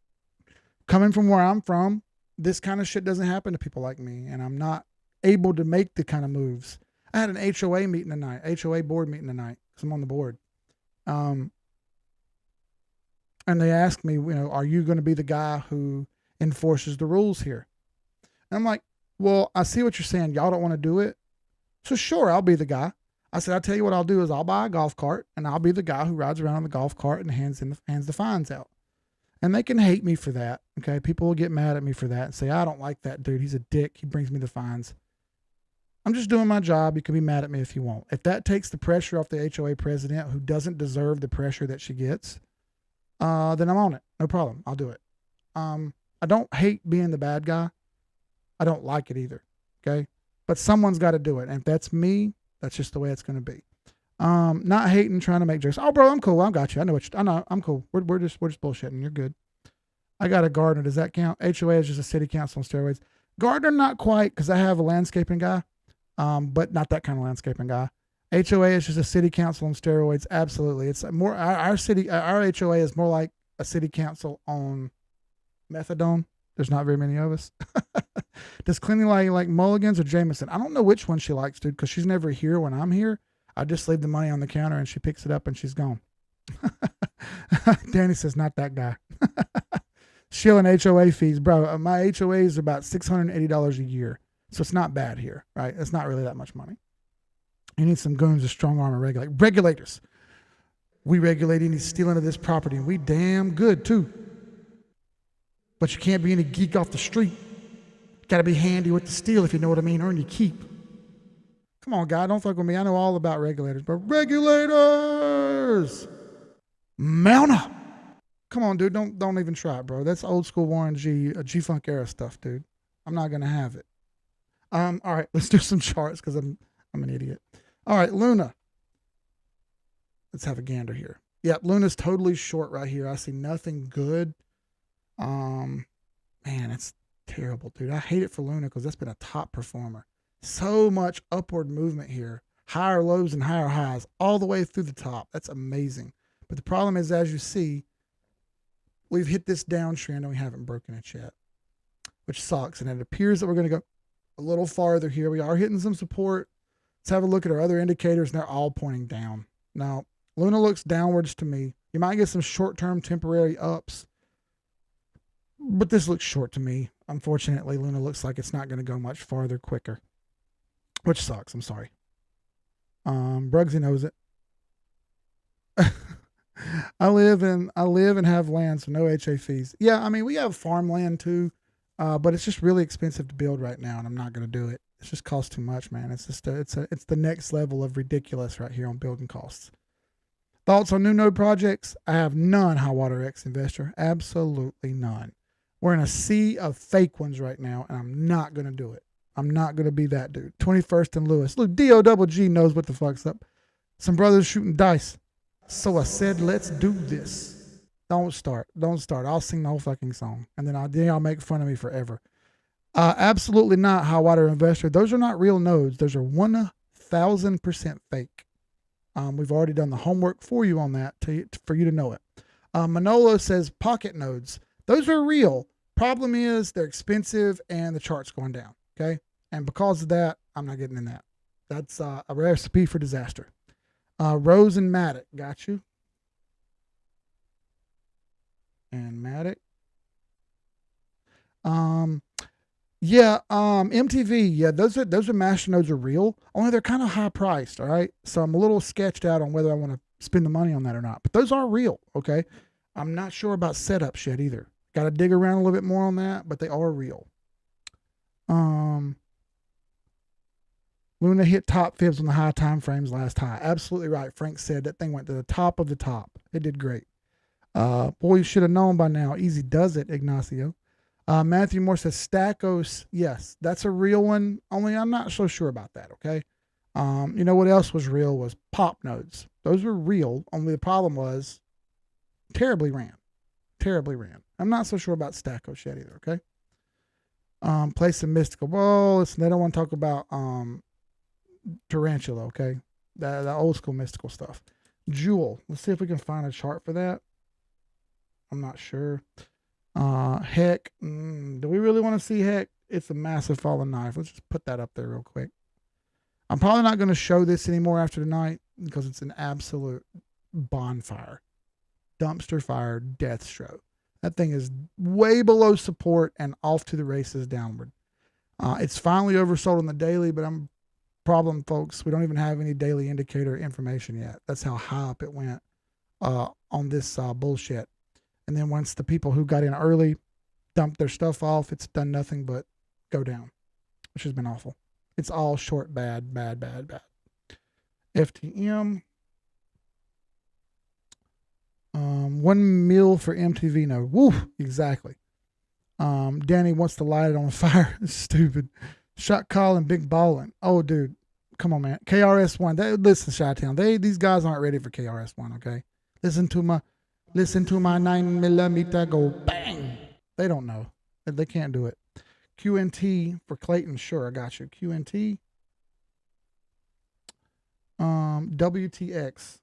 coming from where I'm from, this kind of shit doesn't happen to people like me, and I'm not able to make the kind of moves. I had an HOA meeting tonight, HOA board meeting tonight, because I'm on the board. And they asked me, are you going to be the guy who enforces the rules here? And I'm like, well, I see what you're saying. Y'all don't want to do it. So sure, I'll be the guy. I said, I'll tell you what I'll do is I'll buy a golf cart and I'll be the guy who rides around on the golf cart and hands the fines out. And they can hate me for that. Okay. People will get mad at me for that and say, I don't like that dude. He's a dick. He brings me the fines. I'm just doing my job. You can be mad at me if you want. If that takes the pressure off the HOA president who doesn't deserve the pressure that she gets, then I'm on it. No problem. I'll do it. I don't hate being the bad guy. I don't like it either. Okay. But someone's got to do it. And if that's me, that's just the way it's going to be. Not hating, trying to make jokes. Oh, bro, I'm cool. I got you. I know. I'm cool. We're just bullshitting. You're good. I got a gardener. Does that count? HOA is just a city council on steroids. Gardener, not quite, because I have a landscaping guy, but not that kind of landscaping guy. HOA is just a city council on steroids. Absolutely. It's more, our city, our HOA is more like a city council on methadone. There's not very many of us. Does Clinton like Mulligans or Jameson? I don't know which one she likes, dude, because she's never here when I'm here. I just leave the money on the counter and she picks it up and she's gone. Danny says, not that guy. Shilling HOA fees, bro. My HOA is about $680 a year. So it's not bad here, right? It's not really that much money. You need some goons with strong arm and regulators. We regulate any stealing of this property, and we damn good too. But you can't be any geek off the street. Got to be handy with the steel, if you know what I mean. Earn your keep. Come on, guy, don't fuck with me. I know all about regulators, but regulators, mount up. Come on, dude. Don't even try it, bro. That's old school Warren G-Funk era stuff, dude. I'm not gonna have it. All right, let's do some charts because I'm an idiot. All right, Luna. Let's have a gander here. Yep, Luna's totally short right here. I see nothing good. Man, it's terrible, dude. I hate it for Luna because that's been a top performer. So much upward movement here. Higher lows and higher highs all the way through the top. That's amazing. But the problem is, as you see, we've hit this downtrend and we haven't broken it yet, which sucks. And it appears that we're going to go a little farther here. We are hitting some support. Let's have a look at our other indicators, and they're all pointing down. Now, Luna looks downwards to me. You might get some short-term temporary ups, but this looks short to me. Unfortunately, Luna looks like it's not going to go much farther quicker, which sucks. I'm sorry. Brugsy knows it. I live and have land, so no HA fees. Yeah, I mean, we have farmland too, but it's just really expensive to build right now, and I'm not going to do it. It just costs too much, man. It's just it's the next level of ridiculous right here on building costs. Thoughts on new node projects? I have none, High Water X investor. Absolutely none. We're in a sea of fake ones right now, and I'm not going to do it. I'm not going to be that dude. 21st and Lewis. Look, D-O-double-G knows what the fuck's up. Some brothers shooting dice. So I said, let's do this. Don't start. I'll sing the whole fucking song, and then I'll make fun of me forever. Absolutely not, High Water investor. Those are not real nodes. Those are 1,000% fake. We've already done the homework for you on that for you to know it. Manolo says pocket nodes. Those are real. Problem is they're expensive and the chart's going down. Okay, and because of that, I'm not getting in that. That's a recipe for disaster. Rose and Matic, got you. And Matic. MTV, yeah, those are master nodes are real, only they're kind of high priced, all right? So I'm a little sketched out on whether I want to spend the money on that or not. But those are real, okay? I'm not sure about setups yet either. Got to dig around a little bit more on that, but they are real. Luna hit top fibs on the high time frames last high. Absolutely right. Frank said that thing went to the top of the top. It did great. Boy, you should have known by now. Easy does it, Ignacio. Matthew Moore says Stackos. Yes, that's a real one. Only I'm not so sure about that. Okay. You know what else was real was pop nodes. Those were real. Only the problem was terribly ran. I'm not so sure about Stackos yet either. Okay. Place of mystical. Well, listen, they don't want to talk about Tarantula. Okay. The old school mystical stuff. Jewel. Let's see if we can find a chart for that. I'm not sure. Heck, do we really want to see Heck? It's a massive fallen knife. Let's just put that up there real quick. I'm probably not going to show this anymore after tonight because it's an absolute bonfire. Dumpster fire, death stroke. That thing is way below support and off to the races downward. It's finally oversold on the daily, but problem, folks. We don't even have any daily indicator information yet. That's how high up it went on this bullshit. And then once the people who got in early dumped their stuff off, it's done nothing but go down, which has been awful. It's all short, bad. FTM. 1 mil for MTV. No. Woo, exactly. Danny wants to light it on fire. Stupid. Shot call and big balling. Oh, dude. Come on, man. KRS-One. Listen, Chi-Town. These guys aren't ready for KRS-One, okay? Listen to my 9mm go bang. They don't know. They can't do it. QNT for Clayton. Sure, I got you. QNT. WTX.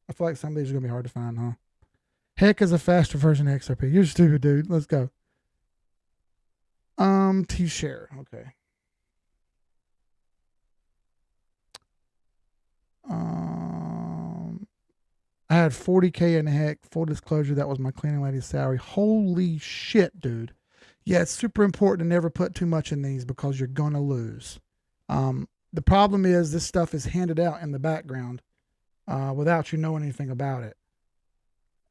I feel like some of these are going to be hard to find, huh? Heck is a faster version of XRP. You're stupid, dude. Let's go. T-share. Okay. I had 40K in Heck. Full disclosure, that was my cleaning lady's salary. Holy shit, dude. Yeah, it's super important to never put too much in these because you're going to lose. The problem is this stuff is handed out in the background without you knowing anything about it.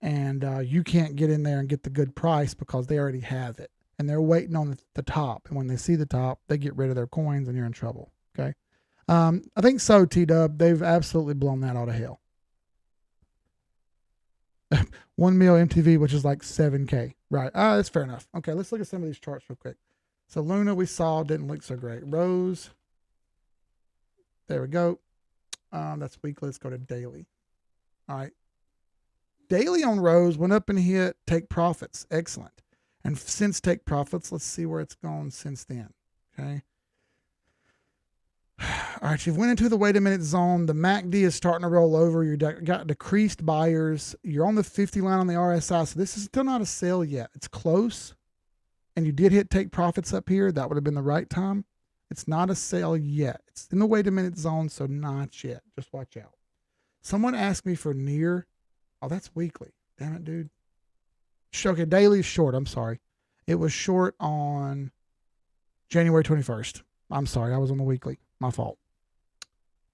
And you can't get in there and get the good price because they already have it. And they're waiting on the top. And when they see the top, they get rid of their coins and you're in trouble. Okay. I think so, T-Dub. They've absolutely blown that out of hell. 1 mil MTV, which is like 7K. Right. That's fair enough. Okay, let's look at some of these charts real quick. So Luna we saw didn't look so great. Rose. There we go. That's weekly. Let's go to daily. All right. Daily on Rose went up and hit take profits. Excellent. And since take profits, let's see where it's gone since then. Okay. All right, you've went into the wait a minute zone. The MACD is starting to roll over. You've got decreased buyers. You're on the 50 line on the RSI. So this is still not a sell yet. It's close. And you did hit take profits up here. That would have been the right time. It's not a sell yet. It's in the wait a minute zone, so not yet. Just watch out. Someone asked me for near. Oh, that's weekly. Damn it, dude. Okay, daily is short. I'm sorry. It was short on January 21st. I'm sorry. I was on the weekly. My fault.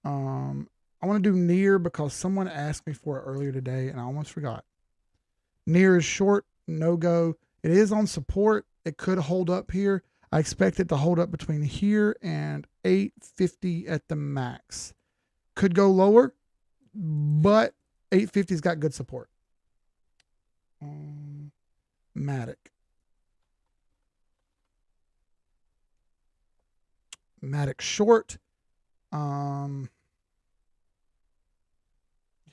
I want to do near because someone asked me for it earlier today and I almost forgot. Near is short, no go. It is on support. It could hold up here. I expect it to hold up between here and 850 at the max. Could go lower, but 850's got good support. Matic. Matic short. You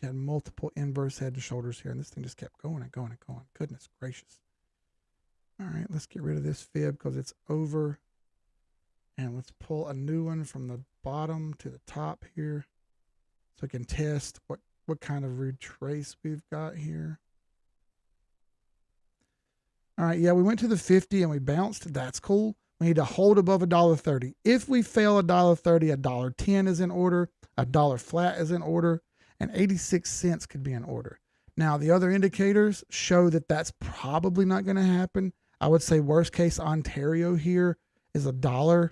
had multiple inverse head and shoulders here, and this thing just kept going and going and going. Goodness gracious. All right, let's get rid of this fib because it's over. And let's pull a new one from the bottom to the top here so we can test what kind of retrace we've got here. All right, yeah, we went to the 50 and we bounced. That's cool. We need to hold above $1.30. If we fail $1.30, $1.10 is in order, $1 flat is in order, and 86 cents could be in order. Now, the other indicators show that that's probably not going to happen. I would say worst case Ontario here is $1.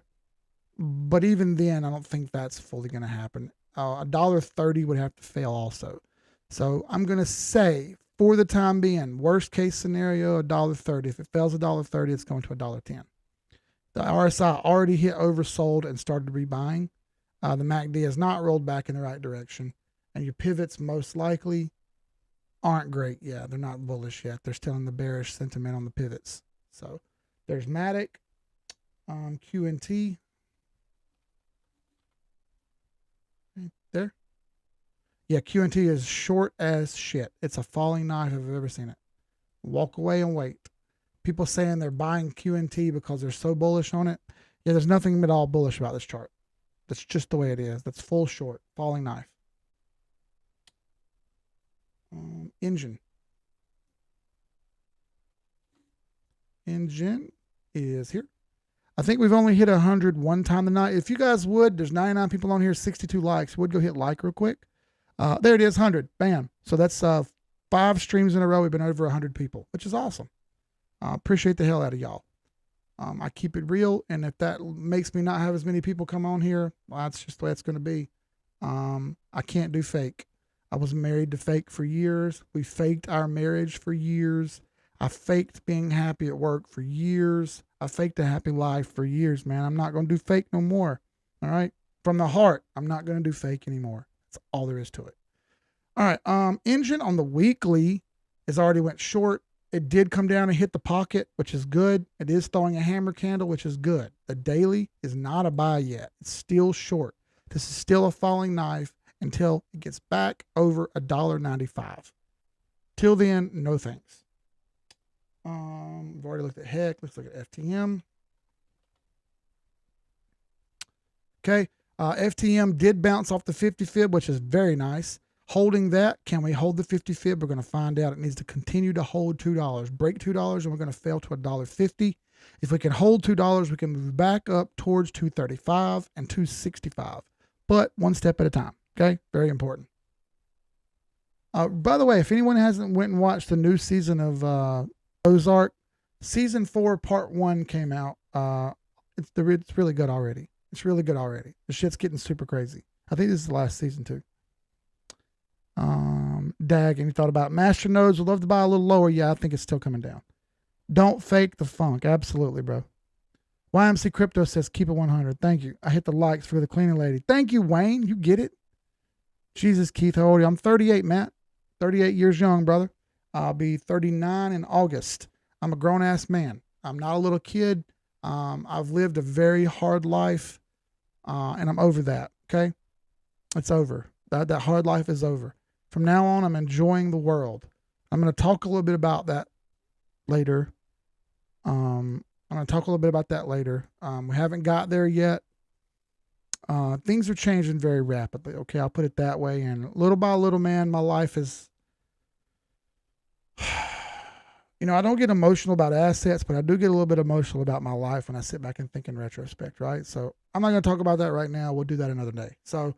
But even then, I don't think that's fully going to happen. $1.30 would have to fail also. So I'm going to say, for the time being, worst case scenario, $1.30. If it fails $1.30, it's going to $1.10. The RSI already hit oversold and started rebuying. The MACD has not rolled back in the right direction. And your pivots most likely aren't great. Yeah, they're not bullish yet. They're still in the bearish sentiment on the pivots. So there's Matic, QNT. Right there. Yeah, QNT is short as shit. It's a falling knife if I've ever seen it. Walk away and wait. People saying they're buying QNT because they're so bullish on it. Yeah, there's nothing at all bullish about this chart. That's just the way it is. That's full short, falling knife. Engine. Engine is here. I think we've only hit 100 one time tonight. If you guys would, there's 99 people on here, 62 likes. Would go hit like real quick. There it is, 100. Bam. So that's 5 streams in a row. We've been over 100 people, which is awesome. Appreciate the hell out of y'all. I keep it real, and if that makes me not have as many people come on here, well, that's just the way it's going to be. I can't do fake. I was married to fake for years. We faked our marriage for years. I faked being happy at work for years. I faked a happy life for years, man. I'm not going to do fake no more. All right? From the heart, I'm not going to do fake anymore. That's all there is to it. All right. Engine on the weekly has already went short. It did come down and hit the pocket, which is good. It is throwing a hammer candle, which is good. The daily is not a buy yet. It's still short. This is still a falling knife until it gets back over $1.95. Till then, no thanks. We've already looked at Heck. Let's look at FTM. Okay. FTM did bounce off the 50 fib, which is very nice. Holding that, can we hold the 50 fib? We're going to find out. It needs to continue to hold $2. Break $2, and we're going to fail to $1.50. If we can hold $2, we can move back up towards 235 and 265, but one step at a time. Okay, very important. By the way, if anyone hasn't went and watched the new season of Ozark, season 4, part 1 came out. It's really good already. It's really good already. The shit's getting super crazy. I think this is the last season too. Dag, any thought about master nodes? Would love to buy a little lower. Yeah, I think it's still coming down. Don't fake the funk. Absolutely, bro. YMC Crypto says keep it 100. Thank you. I hit the likes for the cleaning lady. Thank you, Wayne. You get it. Jesus, Keith, how old are you? I'm 38, Matt. 38 years young, brother. I'll be 39 in August. I'm a grown-ass man. I'm not a little kid. I've lived a very hard life, and I'm over that, okay? It's over. That hard life is over. From now on, I'm enjoying the world. I'm going to talk a little bit about that later. We haven't got there yet. Things are changing very rapidly, okay? I'll put it that way. And little by little, man, my life is... I don't get emotional about assets, but I do get a little bit emotional about my life when I sit back and think in retrospect, right? So I'm not going to talk about that right now. We'll do that another day. So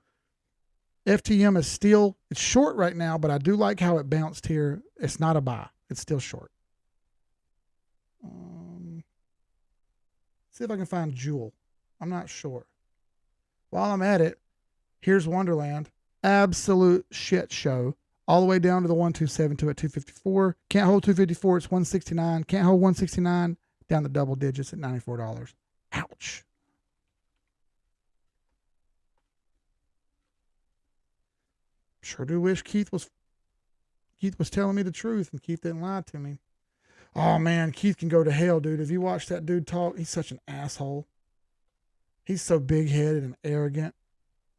FTM is still, it's short right now, but I do like how it bounced here. It's not a buy. It's still short. See if I can find Jewel. I'm not sure. While I'm at it, here's Wonderland. Absolute shit show. All the way down to the 1272 at 254. Can't hold 254. It's 169. Can't hold 169. Down the double digits at $94. Ouch. Sure do wish Keith was telling me the truth, and Keith didn't lie to me. Oh man, Keith can go to hell, dude. If you watch that dude talk, he's such an asshole. He's so big-headed and arrogant.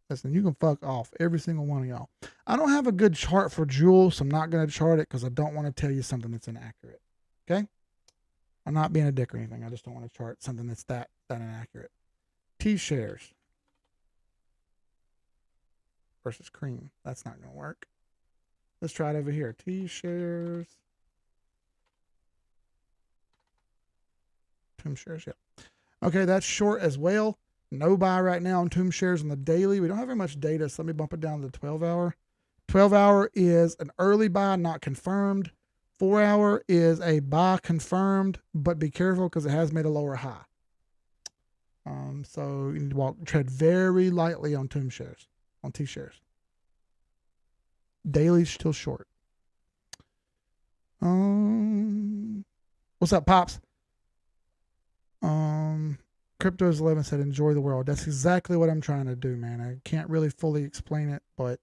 Listen, you can fuck off, every single one of y'all. I don't have a good chart for Jewel, so I'm not going to chart it because I don't want to tell you something that's inaccurate. Okay? I'm not being a dick or anything. I just don't want to chart something that's that inaccurate. T-shares versus cream. That's not going to work. Let's try it over here. T-shares. Tomb shares, yeah. Okay, that's short as well. No buy right now on Tomb shares on the daily. We don't have very much data, so let me bump it down to the 12-hour. 12-hour is an early buy, not confirmed. 4-hour is a buy confirmed, but be careful because it has made a lower high. So you need to tread very lightly on Tomb shares, on T shares. Daily's still short. What's up, Pops? Cryptos 11 said, enjoy the world. That's exactly what I'm trying to do, man. I can't really fully explain it, but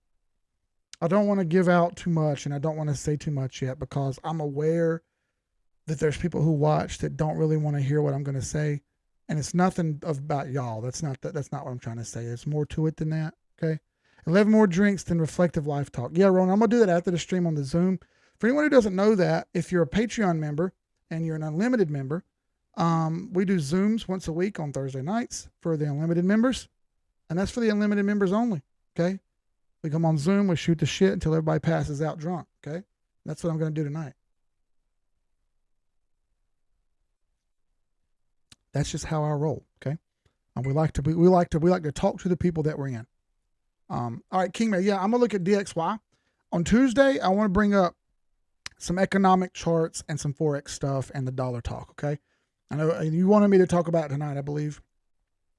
I don't want to give out too much, and I don't want to say too much yet because I'm aware that there's people who watch that don't really want to hear what I'm going to say, and it's nothing about y'all. That's not what I'm trying to say. There's more to it than that, okay? 11 more drinks than reflective life talk. Yeah, Ron, I'm going to do that after the stream on the Zoom. For anyone who doesn't know that, if you're a Patreon member and you're an unlimited member, we do Zooms once a week on Thursday nights for the unlimited members, and that's for the unlimited members only, okay? We come on Zoom, we shoot the shit until everybody passes out drunk, okay? That's what I'm going to do tonight. That's just how I roll, okay? And we like to talk to the people that we're in. All right, Kingman, yeah, I'm going to look at DXY. On Tuesday, I want to bring up some economic charts and some Forex stuff and the dollar talk, okay? I know you wanted me to talk about it tonight, I believe.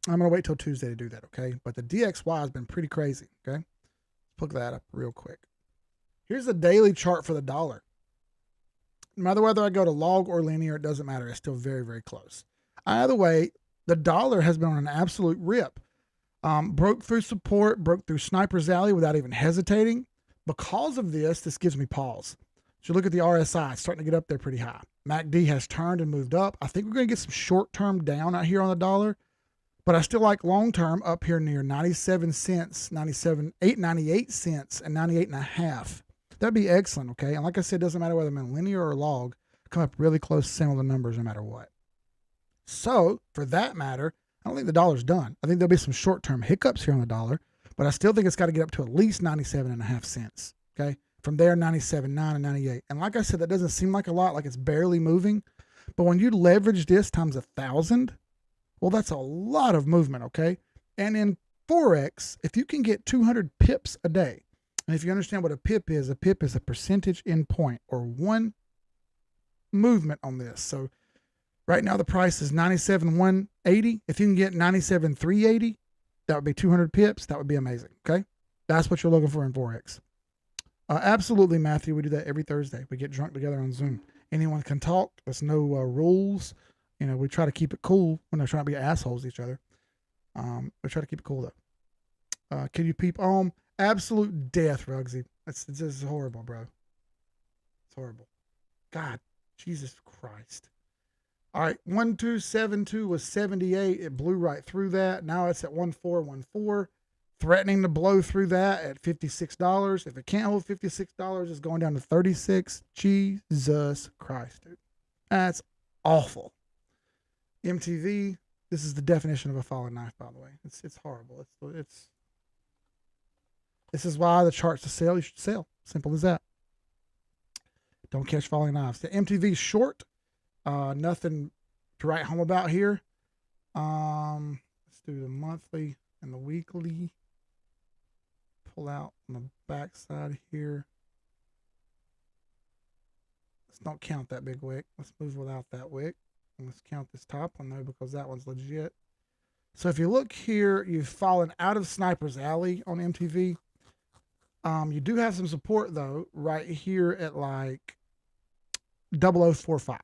I'm going to wait till Tuesday to do that, okay? But the DXY has been pretty crazy, okay? Let's look that up real quick. Here's the daily chart for the dollar. No matter whether I go to log or linear, it doesn't matter. It's still very, very close. Either way, the dollar has been on an absolute rip. Broke through support, broke through Sniper's Alley without even hesitating. Because of this gives me pause. So look at the RSI, it's starting to get up there pretty high. MACD has turned and moved up. I think we're going to get some short-term down out here on the dollar, but I still like long-term up here near 97 cents, 98 cents, and 98 and a half. That'd be excellent, okay? And like I said, it doesn't matter whether I'm in linear or log, come up really close, similar numbers no matter what. So, for that matter, I don't think the dollar's done. I think there'll be some short-term hiccups here on the dollar, but I still think it's got to get up to at least 97.5 cents. Okay. From there, 97.9 and 98. And like I said, that doesn't seem like a lot, like it's barely moving. But when you leverage this times 1,000, well, that's a lot of movement. Okay. And in Forex, if you can get 200 pips a day, and if you understand what a pip is a percentage in point or one movement on this. So right now the price is 97,180. If you can get 97,380, that would be 200 pips. That would be amazing. Okay. That's what you're looking for in Forex. Absolutely, Matthew. We do that every Thursday. We get drunk together on Zoom. Anyone can talk. There's no rules. We try to keep it cool. We're not trying to be assholes to each other. We try to keep it cool though. Can you peep on? Absolute death, Rugsy. It's just horrible, bro. It's horrible. God, Jesus Christ. All right, 1272 was 78. It blew right through that. Now it's at 1414. Threatening to blow through that at $56. If it can't hold $56, it's going down to 36. Jesus Christ, dude. That's awful. MTV, this is the definition of a falling knife, by the way. It's horrible. This is why the charts to sell, you should sell. Simple as that. Don't catch falling knives. The MTV short, nothing to write home about here. Let's do the monthly and the weekly. Pull out on the back side here. Let's not count that big wick. Let's move without that wick. And let's count this top one though, because that one's legit. So if you look here, you've fallen out of Sniper's Alley on MTV. You do have some support though, right here at like 0045.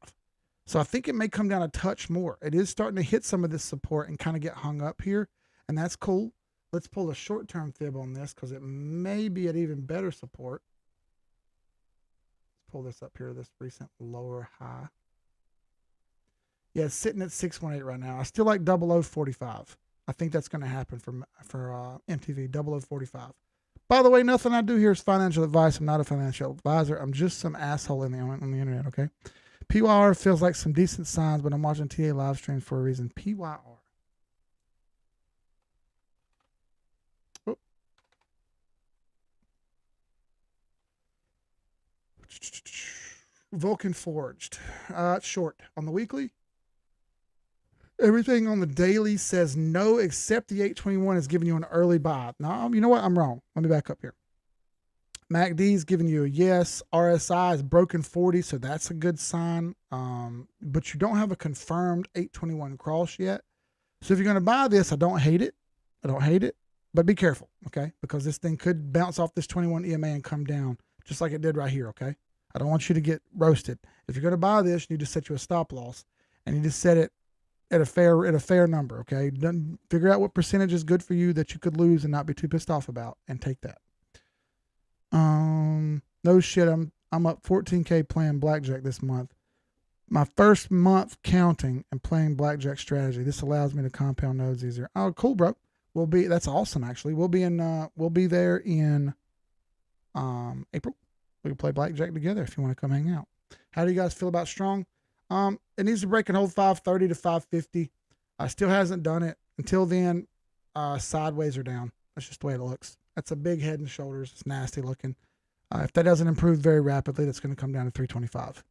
So I think it may come down a touch more. It is starting to hit some of this support and kind of get hung up here, and that's cool. Let's pull a short-term fib on this because it may be at even better support. Let's pull this up here, this recent lower high. Yeah, it's sitting at 618 right now. I still like 0045. I think that's going to happen for MTV, 0045. By the way, nothing I do here is financial advice. I'm not a financial advisor. I'm just some asshole on the internet, okay? PYR feels like some decent signs, but I'm watching TA live streams for a reason. PYR. Oh. Vulcan Forged. It's short. On the weekly, everything on the daily says no, except the 821 is giving you an early buy. No, you know what? I'm wrong. Let me back up here. MACD is giving you a yes. RSI is broken 40, so that's a good sign. But you don't have a confirmed 821 cross yet. So if you're going to buy this, I don't hate it. But be careful, okay? Because this thing could bounce off this 21 EMA and come down just like it did right here, okay? I don't want you to get roasted. If you're going to buy this, you need to set you a stop loss, and you just set it at a fair number, okay? Figure out what percentage is good for you that you could lose and not be too pissed off about, and take that. No shit. I'm up 14K playing blackjack this month. My first month counting and playing blackjack strategy. This allows me to compound nodes easier. Oh, cool, bro. That's awesome. Actually, we'll be there in April. We can play blackjack together if you want to come hang out. How do you guys feel about strong? It needs to break and hold 530 to 550. Still hasn't done it. Until then, sideways or down. That's just the way it looks. That's a big head and shoulders. It's nasty looking. If that doesn't improve very rapidly, that's going to come down to 325.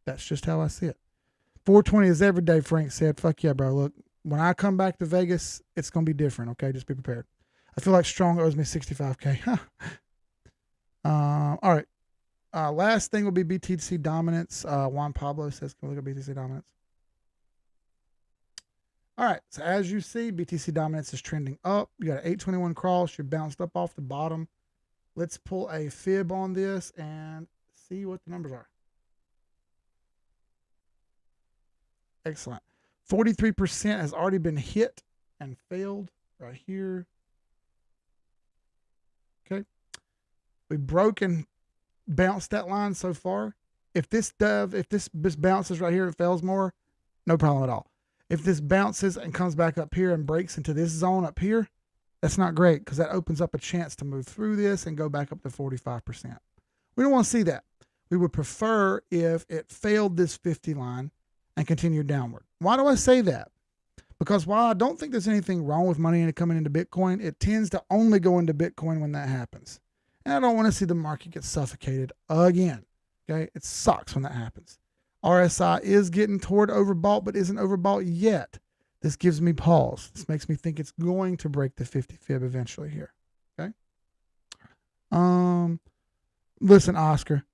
That's just how I see it. 420 is every day, Frank said. Fuck yeah, bro. Look, when I come back to Vegas, it's going to be different, okay? Just be prepared. I feel like Strong owes me 65K. All right. Last thing will be BTC dominance. Juan Pablo says, can we look at BTC dominance? All right. So as you see, BTC dominance is trending up. You got an 821 cross. You're bounced up off the bottom. Let's pull a fib on this and see what the numbers are. Excellent. 43% has already been hit and failed right here. Okay. We broke and bounced that line so far. If this bounces right here and fails more, no problem at all. If this bounces and comes back up here and breaks into this zone up here, that's not great because that opens up a chance to move through this and go back up to 45%. We don't want to see that. We would prefer if it failed this 50 line and continued downward. Why do I say that? Because while I don't think there's anything wrong with money coming into Bitcoin, it tends to only go into Bitcoin when that happens. And I don't want to see the market get suffocated again. Okay. It sucks when that happens. RSI is getting toward overbought, but isn't overbought yet. This gives me pause. This makes me think it's going to break the 50 fib eventually here. Okay. Listen, Oscar.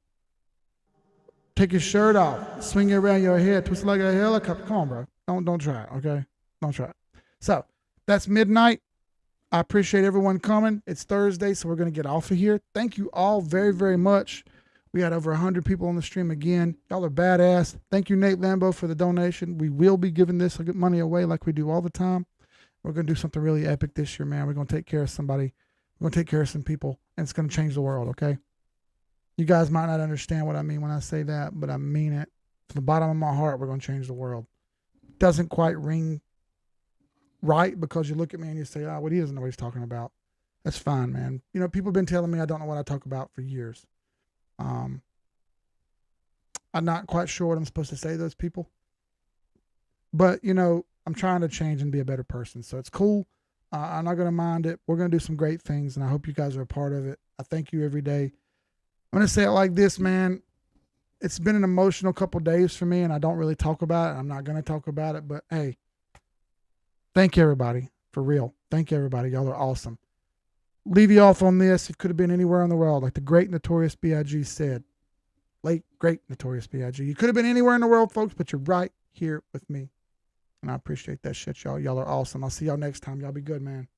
Take your shirt off. Swing it around your head. Twist it like a helicopter. Come on, bro. Don't try it. Okay. Don't try it. So that's midnight. I appreciate everyone coming. It's Thursday, so we're going to get off of here. Thank you all very, very much. We had over 100 people on the stream again. Y'all are badass. Thank you, Nate Lambo, for the donation. We will be giving this money away like we do all the time. We're going to do something really epic this year, man. We're going to take care of somebody. We're going to take care of some people, and it's going to change the world, okay? You guys might not understand what I mean when I say that, but I mean it. From the bottom of my heart, we're going to change the world. Doesn't quite ring right because you look at me and you say, oh, well, he doesn't know what he's talking about. That's fine, man. You know, people have been telling me I don't know what I talk about for years. I'm not quite sure what I'm supposed to say to those people. But, you know, I'm trying to change and be a better person. So it's cool. I'm not going to mind it. We're going to do some great things, and I hope you guys are a part of it. I thank you every day. I'm going to say it like this, man. It's been an emotional couple days for me, and I don't really talk about it. I'm not going to talk about it, but hey, thank you, everybody. For real. Thank you, everybody. Y'all are awesome. Leave you off on this. It could have been anywhere in the world, like the great Notorious B.I.G. said. Late, great Notorious B.I.G. You could have been anywhere in the world, folks, but you're right here with me. And I appreciate that shit, y'all. Y'all are awesome. I'll see y'all next time. Y'all be good, man.